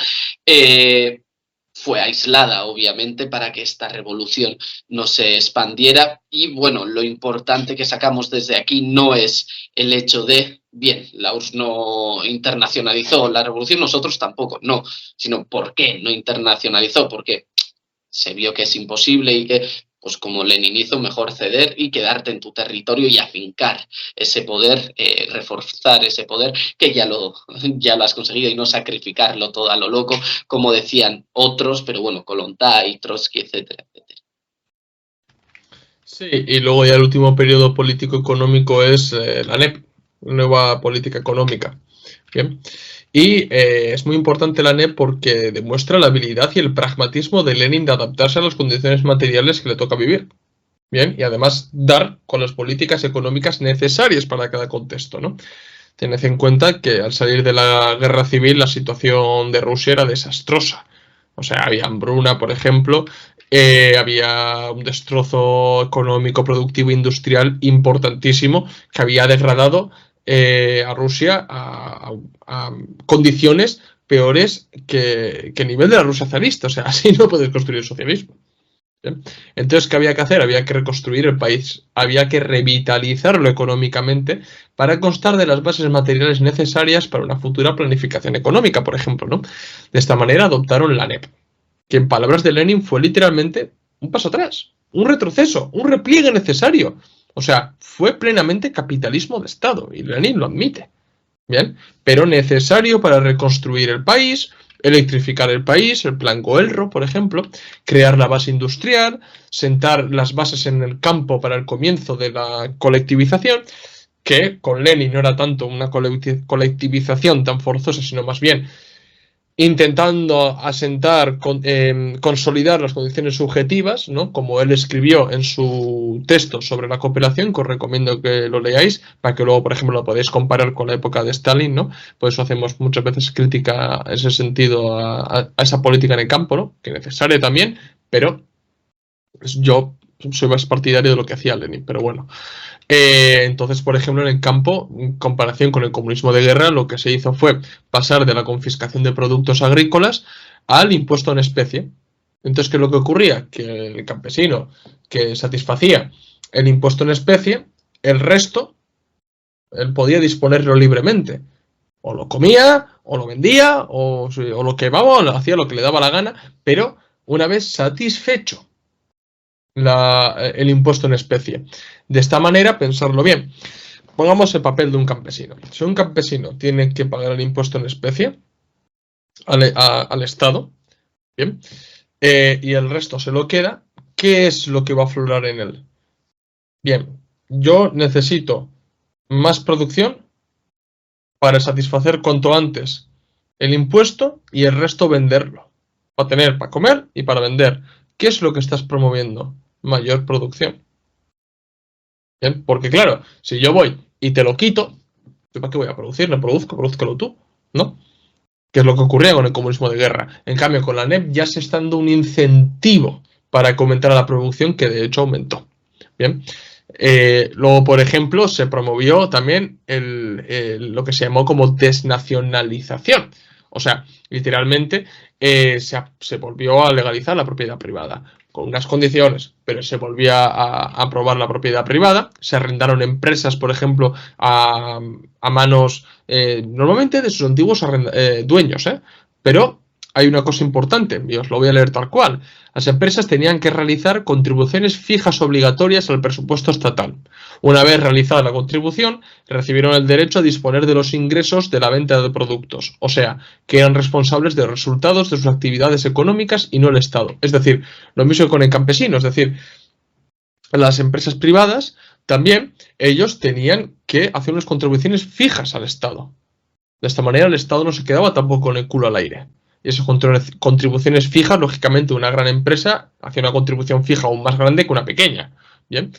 fue aislada, obviamente, para que esta revolución no se expandiera. Y bueno, lo importante que sacamos desde aquí no es el hecho de, bien, la URSS no internacionalizó la revolución, nosotros tampoco, no, sino por qué no internacionalizó, porque se vio que es imposible y que pues como Lenin hizo, mejor ceder y quedarte en tu territorio y afincar ese poder, reforzar ese poder que ya lo has conseguido y no sacrificarlo todo a lo loco, como decían otros, pero bueno, Kollontai, Trotsky, etcétera, etcétera. Sí, y luego ya el último periodo político-económico es la NEP, Nueva Política Económica. Bien. Y es muy importante la NEP porque demuestra la habilidad y el pragmatismo de Lenin de adaptarse a las condiciones materiales que le toca vivir. Bien, y además dar con las políticas económicas necesarias para cada contexto, ¿no? Tened en cuenta que al salir de la guerra civil la situación de Rusia era desastrosa. O sea, había hambruna, por ejemplo, había un destrozo económico, productivo, industrial importantísimo que había degradado a Rusia a condiciones peores que el nivel de la Rusia zarista. O sea, así no puedes construir el socialismo. ¿Bien? Entonces, ¿qué había que hacer? Había que reconstruir el país, había que revitalizarlo económicamente para constar de las bases materiales necesarias para una futura planificación económica, por ejemplo, ¿no? De esta manera adoptaron la NEP, que en palabras de Lenin fue literalmente un paso atrás, un retroceso, un repliegue necesario. O sea, fue plenamente capitalismo de Estado, y Lenin lo admite. Bien, pero necesario para reconstruir el país, electrificar el país, el plan Goelro, por ejemplo, crear la base industrial, sentar las bases en el campo para el comienzo de la colectivización, que con Lenin no era tanto una colectivización tan forzosa, sino más bien intentando asentar, consolidar las condiciones subjetivas, ¿no? Como él escribió en su texto sobre la cooperación, que os recomiendo que lo leáis, para que luego, por ejemplo, lo podáis comparar con la época de Stalin, ¿no? Por eso hacemos muchas veces crítica en ese sentido a esa política en el campo, ¿no? Que es necesaria también, pero yo soy más partidario de lo que hacía Lenin, pero bueno. Entonces, por ejemplo, en el campo, en comparación con el comunismo de guerra, lo que se hizo fue pasar de la confiscación de productos agrícolas al impuesto en especie. Entonces, ¿qué es lo que ocurría? Que el campesino que satisfacía el impuesto en especie, el resto, él podía disponerlo libremente. O lo comía, o lo vendía, o lo quemaba, o hacía lo que le daba la gana, pero una vez satisfecho el impuesto en especie. De esta manera, pensarlo bien. Pongamos el papel de un campesino. Si un campesino tiene que pagar el impuesto en especie al Estado, bien, y el resto se lo queda, ¿qué es lo que va a aflorar en él? Bien, yo necesito más producción para satisfacer cuanto antes el impuesto y el resto venderlo. Para tener para comer y para vender. ¿Qué es lo que estás promoviendo? Mayor producción. ¿Bien? Porque claro, si yo voy y te lo quito, ¿para qué voy a producir? No produzco, produzcalo tú, ¿no? Que es lo que ocurría con el comunismo de guerra. En cambio, con la NEP ya se está dando un incentivo para que aumentara la producción, que de hecho aumentó. Bien. Luego, por ejemplo, se promovió también lo que se llamó como desnacionalización. O sea, literalmente se volvió a legalizar la propiedad privada, con unas condiciones, pero se volvía a aprobar la propiedad privada, se arrendaron empresas, por ejemplo, a manos normalmente de sus antiguos dueños, pero hay una cosa importante, y os lo voy a leer tal cual. Las empresas tenían que realizar contribuciones fijas obligatorias al presupuesto estatal. Una vez realizada la contribución, recibieron el derecho a disponer de los ingresos de la venta de productos, o sea, que eran responsables de los resultados de sus actividades económicas y no el Estado. Es decir, lo mismo con el campesino, es decir, las empresas privadas también, ellos tenían que hacer unas contribuciones fijas al Estado. De esta manera el Estado no se quedaba tampoco con el culo al aire. Y esas contribuciones fijas, lógicamente, una gran empresa hacía una contribución fija aún más grande que una pequeña. Bien.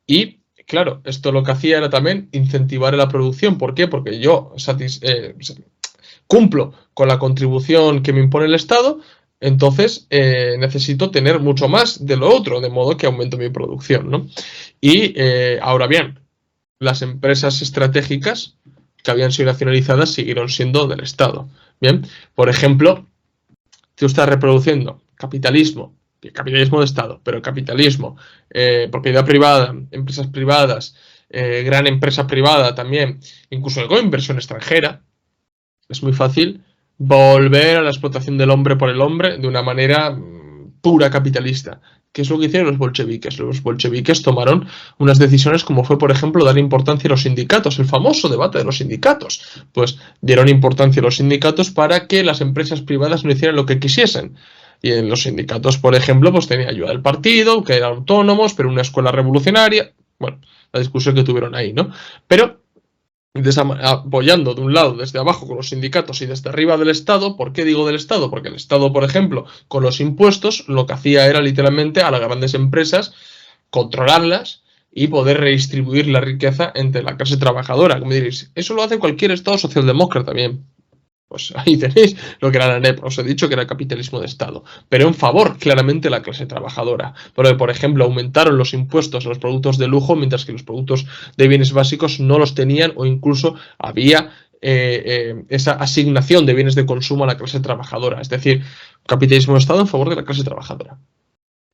Y claro, esto lo que hacía era también incentivar la producción. ¿Por qué? Porque yo cumplo con la contribución que me impone el Estado, entonces necesito tener mucho más de lo otro, de modo que aumento mi producción, ¿no? Y ahora bien, las empresas estratégicas que habían sido nacionalizadas siguieron siendo del Estado. Bien, por ejemplo, tú estás reproduciendo capitalismo de Estado, pero capitalismo, propiedad privada, empresas privadas, gran empresa privada también, incluso con inversión extranjera, es muy fácil volver a la explotación del hombre por el hombre de una manera pura capitalista. ¿Qué es lo que hicieron los bolcheviques? Los bolcheviques tomaron unas decisiones como fue, por ejemplo, dar importancia a los sindicatos, el famoso debate de los sindicatos. Pues dieron importancia a los sindicatos para que las empresas privadas no hicieran lo que quisiesen. Y en los sindicatos, por ejemplo, pues tenía ayuda del partido, que eran autónomos, pero una escuela revolucionaria. Bueno, la discusión que tuvieron ahí, ¿no? Pero apoyando de un lado desde abajo con los sindicatos y desde arriba del Estado. ¿Por qué digo del Estado? Porque el Estado, por ejemplo, con los impuestos, lo que hacía era literalmente a las grandes empresas controlarlas y poder redistribuir la riqueza entre la clase trabajadora. Como diréis, eso lo hace cualquier Estado socialdemócrata bien. Pues ahí tenéis lo que era la NEP. Os he dicho que era capitalismo de Estado, pero en favor claramente de la clase trabajadora. Porque, por ejemplo, aumentaron los impuestos a los productos de lujo, mientras que los productos de bienes básicos no los tenían, o incluso había esa asignación de bienes de consumo a la clase trabajadora. Es decir, capitalismo de Estado en favor de la clase trabajadora.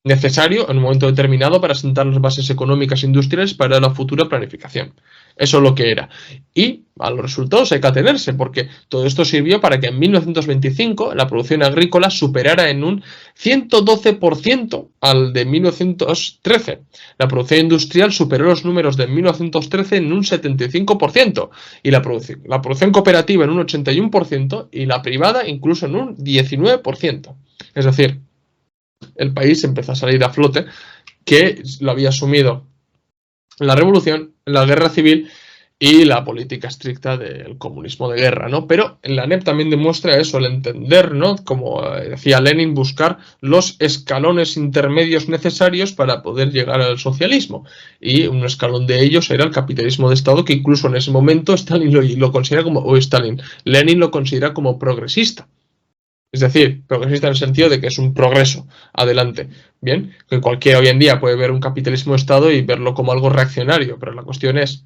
Necesario en un momento determinado para sentar las bases económicas e industriales para la futura planificación. Eso es lo que era. Y a los resultados hay que atenerse, porque todo esto sirvió para que en 1925 la producción agrícola superara en un 112% al de 1913. La producción industrial superó los números de 1913 en un 75%, y la producción cooperativa en un 81% y la privada incluso en un 19%. Es decir, el país empezó a salir a flote, que lo había asumido la revolución, la guerra civil y la política estricta del comunismo de guerra, ¿no? Pero la NEP también demuestra eso, el entender, ¿no? Como decía Lenin, buscar los escalones intermedios necesarios para poder llegar al socialismo. Y un escalón de ellos era el capitalismo de Estado, que incluso en ese momento Stalin lo considera como, Lenin lo considera como progresista. Es decir, progresista en el sentido de que es un progreso adelante. Bien, que cualquiera hoy en día puede ver un capitalismo de Estado y verlo como algo reaccionario, pero la cuestión es,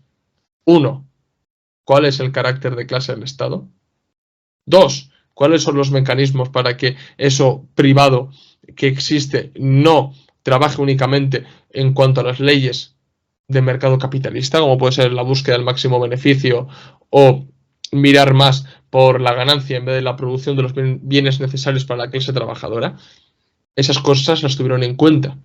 1. ¿Cuál es el carácter de clase del Estado? 2. ¿Cuáles son los mecanismos para que eso privado que existe no trabaje únicamente en cuanto a las leyes de mercado capitalista, como puede ser la búsqueda del máximo beneficio o mirar más por la ganancia en vez de la producción de los bienes necesarios para la clase trabajadora? Esas cosas las tuvieron en cuenta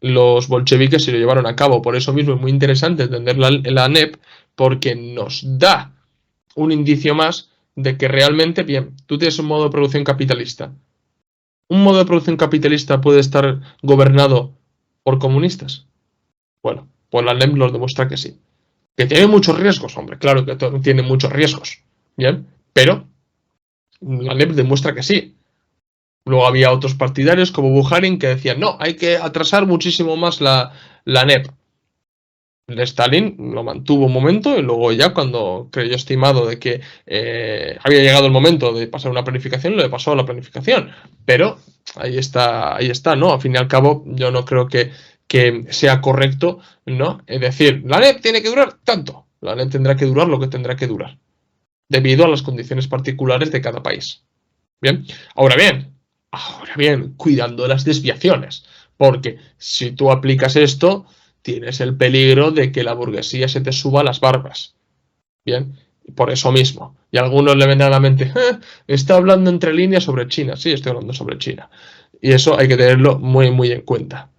los bolcheviques y lo llevaron a cabo. Por eso mismo es muy interesante entender la NEP, porque nos da un indicio más de que realmente, bien, tú tienes un modo de producción capitalista. ¿Un modo de producción capitalista puede estar gobernado por comunistas? Bueno, pues la NEP nos demuestra que sí. Que tiene muchos riesgos, hombre, claro que tiene muchos riesgos, ¿bien? Pero la NEP demuestra que sí. Luego había otros partidarios como Bukharin que decían, no, hay que atrasar muchísimo más la NEP. Stalin lo mantuvo un momento y luego ya cuando creyó estimado de que había llegado el momento de pasar a una planificación, lo pasó a la planificación. Pero ahí está, ¿no? Al fin y al cabo, yo no creo que sea correcto, ¿no? Es decir, la NEP tiene que durar tanto. La NEP tendrá que durar lo que tendrá que durar, debido a las condiciones particulares de cada país. Bien, ahora bien, cuidando de las desviaciones, porque si tú aplicas esto, tienes el peligro de que la burguesía se te suba a las barbas. Bien, por eso mismo. Y algunos le vendrán a la mente, está hablando entre líneas sobre China. Sí, estoy hablando sobre China. Y eso hay que tenerlo muy, muy en cuenta.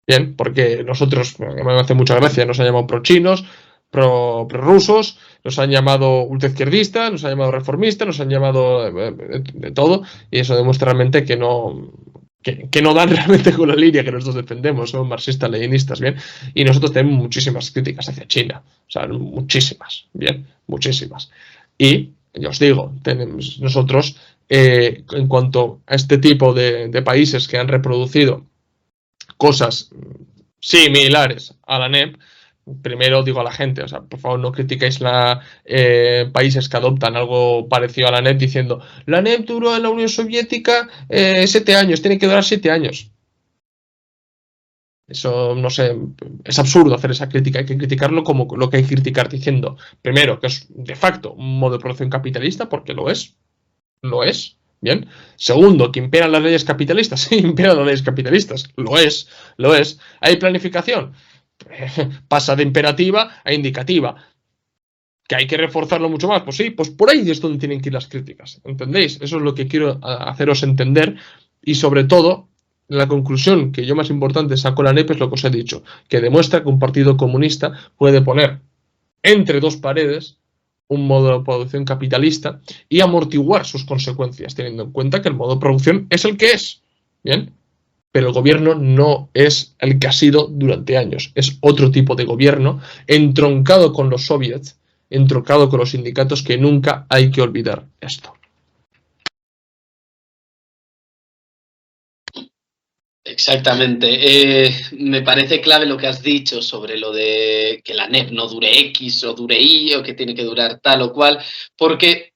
Bien, porque nosotros, me hace mucha gracia, nos han llamado pro-chinos, pro-rusos, nos han llamado ultraizquierdistas, nos han llamado reformistas, nos han llamado de todo, y eso demuestra realmente que no dan realmente con la línea que nosotros defendemos, son marxistas-leninistas, ¿bien? Y nosotros tenemos muchísimas críticas hacia China, o sea, muchísimas, ¿bien? Muchísimas. Y, ya os digo, tenemos nosotros, en cuanto a este tipo de países que han reproducido cosas similares a la NEP, primero digo a la gente, o sea, por favor no critiquéis países que adoptan algo parecido a la NEP diciendo, la NEP duró en la Unión Soviética 7 años, tiene que durar 7 años. Eso, no sé, es absurdo hacer esa crítica, hay que criticarlo como lo que hay que criticar, diciendo, primero, que es de facto un modo de producción capitalista, porque lo es, bien. Segundo, que imperan las leyes capitalistas, sí, imperan las leyes capitalistas, lo es. ¿Hay planificación? Pasa de imperativa a indicativa. ¿Que hay que reforzarlo mucho más? Pues sí, pues por ahí es donde tienen que ir las críticas, ¿entendéis? Eso es lo que quiero haceros entender, y sobre todo la conclusión que yo más importante saco de la NEP es lo que os he dicho, que demuestra que un partido comunista puede poner entre dos paredes un modo de producción capitalista y amortiguar sus consecuencias, teniendo en cuenta que el modo de producción es el que es. Bien, pero el gobierno no es el que ha sido durante años, es otro tipo de gobierno entroncado con los soviets, entroncado con los sindicatos, que nunca hay que olvidar esto. Exactamente. Me parece clave lo que has dicho sobre lo de que la NEP no dure X o dure Y o que tiene que durar tal o cual, porque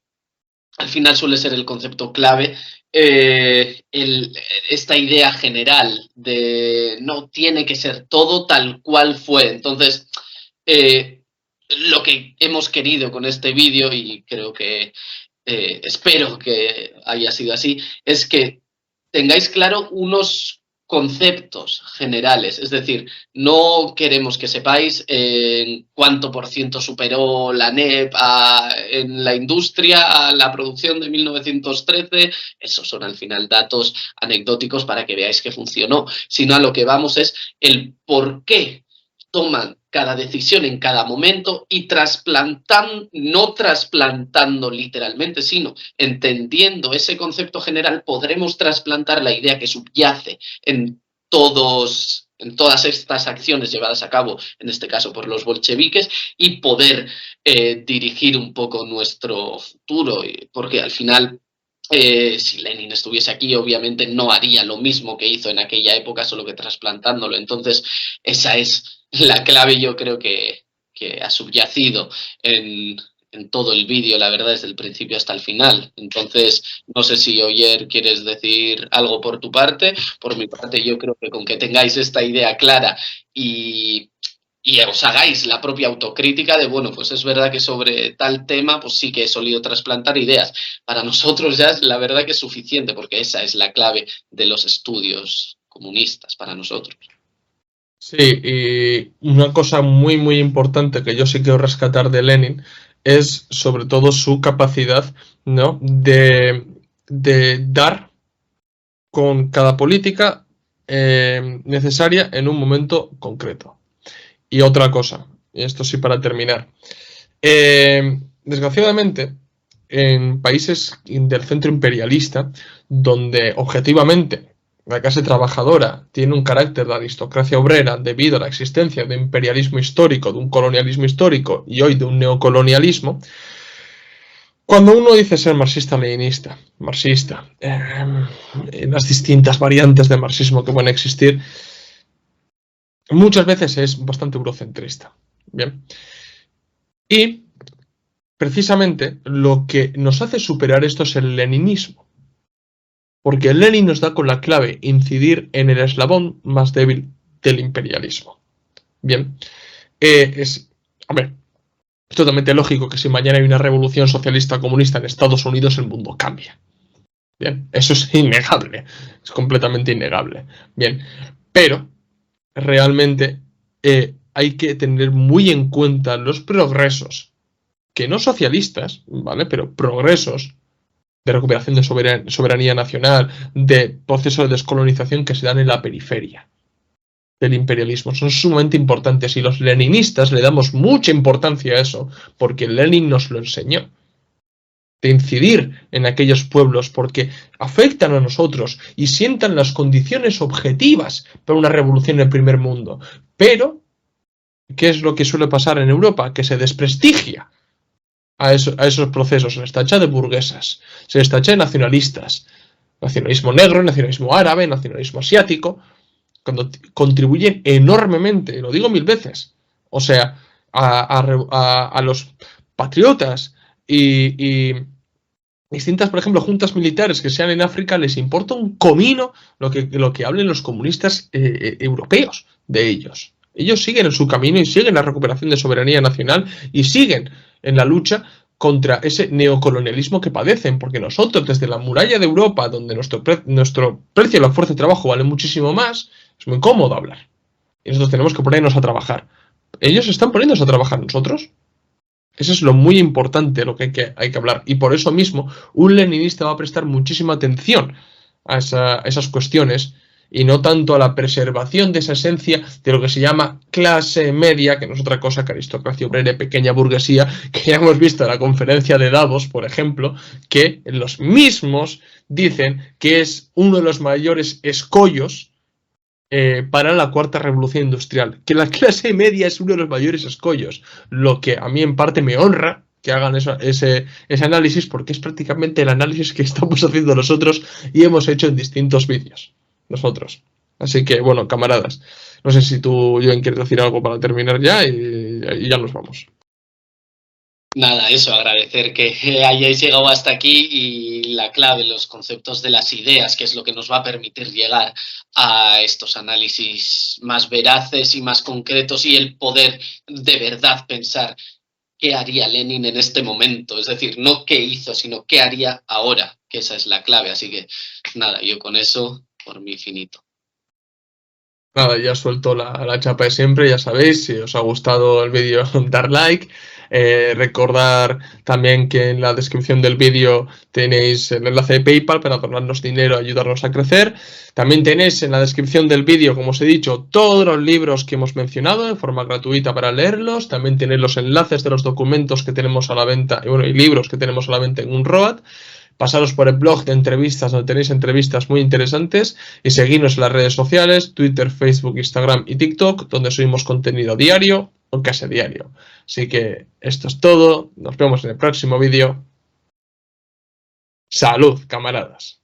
al final suele ser el concepto clave, esta idea general de no tiene que ser todo tal cual fue. Entonces, lo que hemos querido con este vídeo, y creo que espero que haya sido así, es que tengáis claro unos conceptos generales, es decir, no queremos que sepáis en cuánto por ciento superó la NEP en la industria a la producción de 1913, esos son al final datos anecdóticos para que veáis que funcionó, sino a lo que vamos es el por qué toman cada decisión en cada momento y no trasplantando literalmente, sino entendiendo ese concepto general, podremos trasplantar la idea que subyace en todas estas acciones llevadas a cabo, en este caso por los bolcheviques, y poder dirigir un poco nuestro futuro, porque al final si Lenin estuviese aquí, obviamente no haría lo mismo que hizo en aquella época, solo que trasplantándolo. Entonces, esa es la clave, yo creo que ha subyacido en todo el vídeo, la verdad, desde el principio hasta el final. Entonces, no sé si, Oyer, quieres decir algo por tu parte. Por mi parte, yo creo que con que tengáis esta idea clara y os hagáis la propia autocrítica de, bueno, pues es verdad que sobre tal tema, pues sí que he solido trasplantar ideas. Para nosotros ya es la verdad que es suficiente, porque esa es la clave de los estudios comunistas para nosotros. Sí, y una cosa muy, muy importante que yo sí quiero rescatar de Lenin es sobre todo su capacidad, ¿no?, de dar con cada política necesaria en un momento concreto. Y otra cosa, y esto sí para terminar. Desgraciadamente, en países del centro imperialista, donde objetivamente la clase trabajadora tiene un carácter de aristocracia obrera debido a la existencia de un imperialismo histórico, de un colonialismo histórico y hoy de un neocolonialismo, cuando uno dice ser marxista-leninista, marxista, en las distintas variantes de marxismo que pueden existir, muchas veces es bastante eurocentrista. Bien. Y precisamente lo que nos hace superar esto es el leninismo. Porque Lenin nos da con la clave incidir en el eslabón más débil del imperialismo. Bien. Es totalmente lógico que si mañana hay una revolución socialista comunista en Estados Unidos, el mundo cambia. Bien. Eso es innegable. Es completamente innegable. Bien. Pero realmente hay que tener muy en cuenta los progresos, que no socialistas, ¿vale?, pero progresos de recuperación de soberanía nacional, de procesos de descolonización que se dan en la periferia del imperialismo. Son sumamente importantes y los leninistas le damos mucha importancia a eso porque Lenin nos lo enseñó. De incidir en aquellos pueblos porque afectan a nosotros y sientan las condiciones objetivas para una revolución en el primer mundo. Pero, ¿qué es lo que suele pasar en Europa? Que se desprestigia a esos procesos, se les tacha de burguesas, se les tacha de nacionalistas, nacionalismo negro, nacionalismo árabe, nacionalismo asiático, cuando contribuyen enormemente, lo digo 1000 veces, o sea, a los patriotas y distintas, por ejemplo, juntas militares que sean en África, les importa un comino lo que hablen los comunistas europeos de ellos. Ellos siguen en su camino y siguen la recuperación de soberanía nacional y siguen en la lucha contra ese neocolonialismo que padecen, porque nosotros desde la muralla de Europa, donde nuestro precio de la fuerza de trabajo vale muchísimo más, es muy cómodo hablar. Y nosotros tenemos que ponernos a trabajar. Ellos están poniéndose a trabajar, nosotros. Eso es lo muy importante, lo que hay que hablar. Y por eso mismo, un leninista va a prestar muchísima atención a esas cuestiones y no tanto a la preservación de esa esencia de lo que se llama clase media, que no es otra cosa que aristocracia obrera y pequeña burguesía, que ya hemos visto en la conferencia de Davos, por ejemplo, que los mismos dicen que es uno de los mayores escollos para la cuarta revolución industrial, que la clase media es uno de los mayores escollos, lo que a mí en parte me honra que hagan ese análisis, porque es prácticamente el análisis que estamos haciendo nosotros y hemos hecho en distintos vídeos nosotros. Así que, bueno, camaradas, no sé si tú, Joan, quieres decir algo para terminar ya y ya nos vamos. Nada, eso, agradecer que hayáis llegado hasta aquí y la clave, los conceptos de las ideas, que es lo que nos va a permitir llegar a estos análisis más veraces y más concretos y el poder de verdad pensar qué haría Lenin en este momento. Es decir, no qué hizo, sino qué haría ahora, que esa es la clave. Así que nada, yo con eso, por mí finito. Nada, ya suelto la chapa de siempre, ya sabéis, si os ha gustado el vídeo, dar like. Recordar también que en la descripción del vídeo tenéis el enlace de PayPal para donarnos dinero, ayudarnos a crecer. También tenéis en la descripción del vídeo, como os he dicho, todos los libros que hemos mencionado en forma gratuita para leerlos. También tenéis los enlaces de los documentos que tenemos a la venta y libros que tenemos a la venta en Unroad. Pasaros por el blog de entrevistas, donde tenéis entrevistas muy interesantes, y seguirnos en las redes sociales, Twitter, Facebook, Instagram y TikTok, donde subimos contenido diario o casi diario. Así que esto es todo, nos vemos en el próximo vídeo. ¡Salud, camaradas!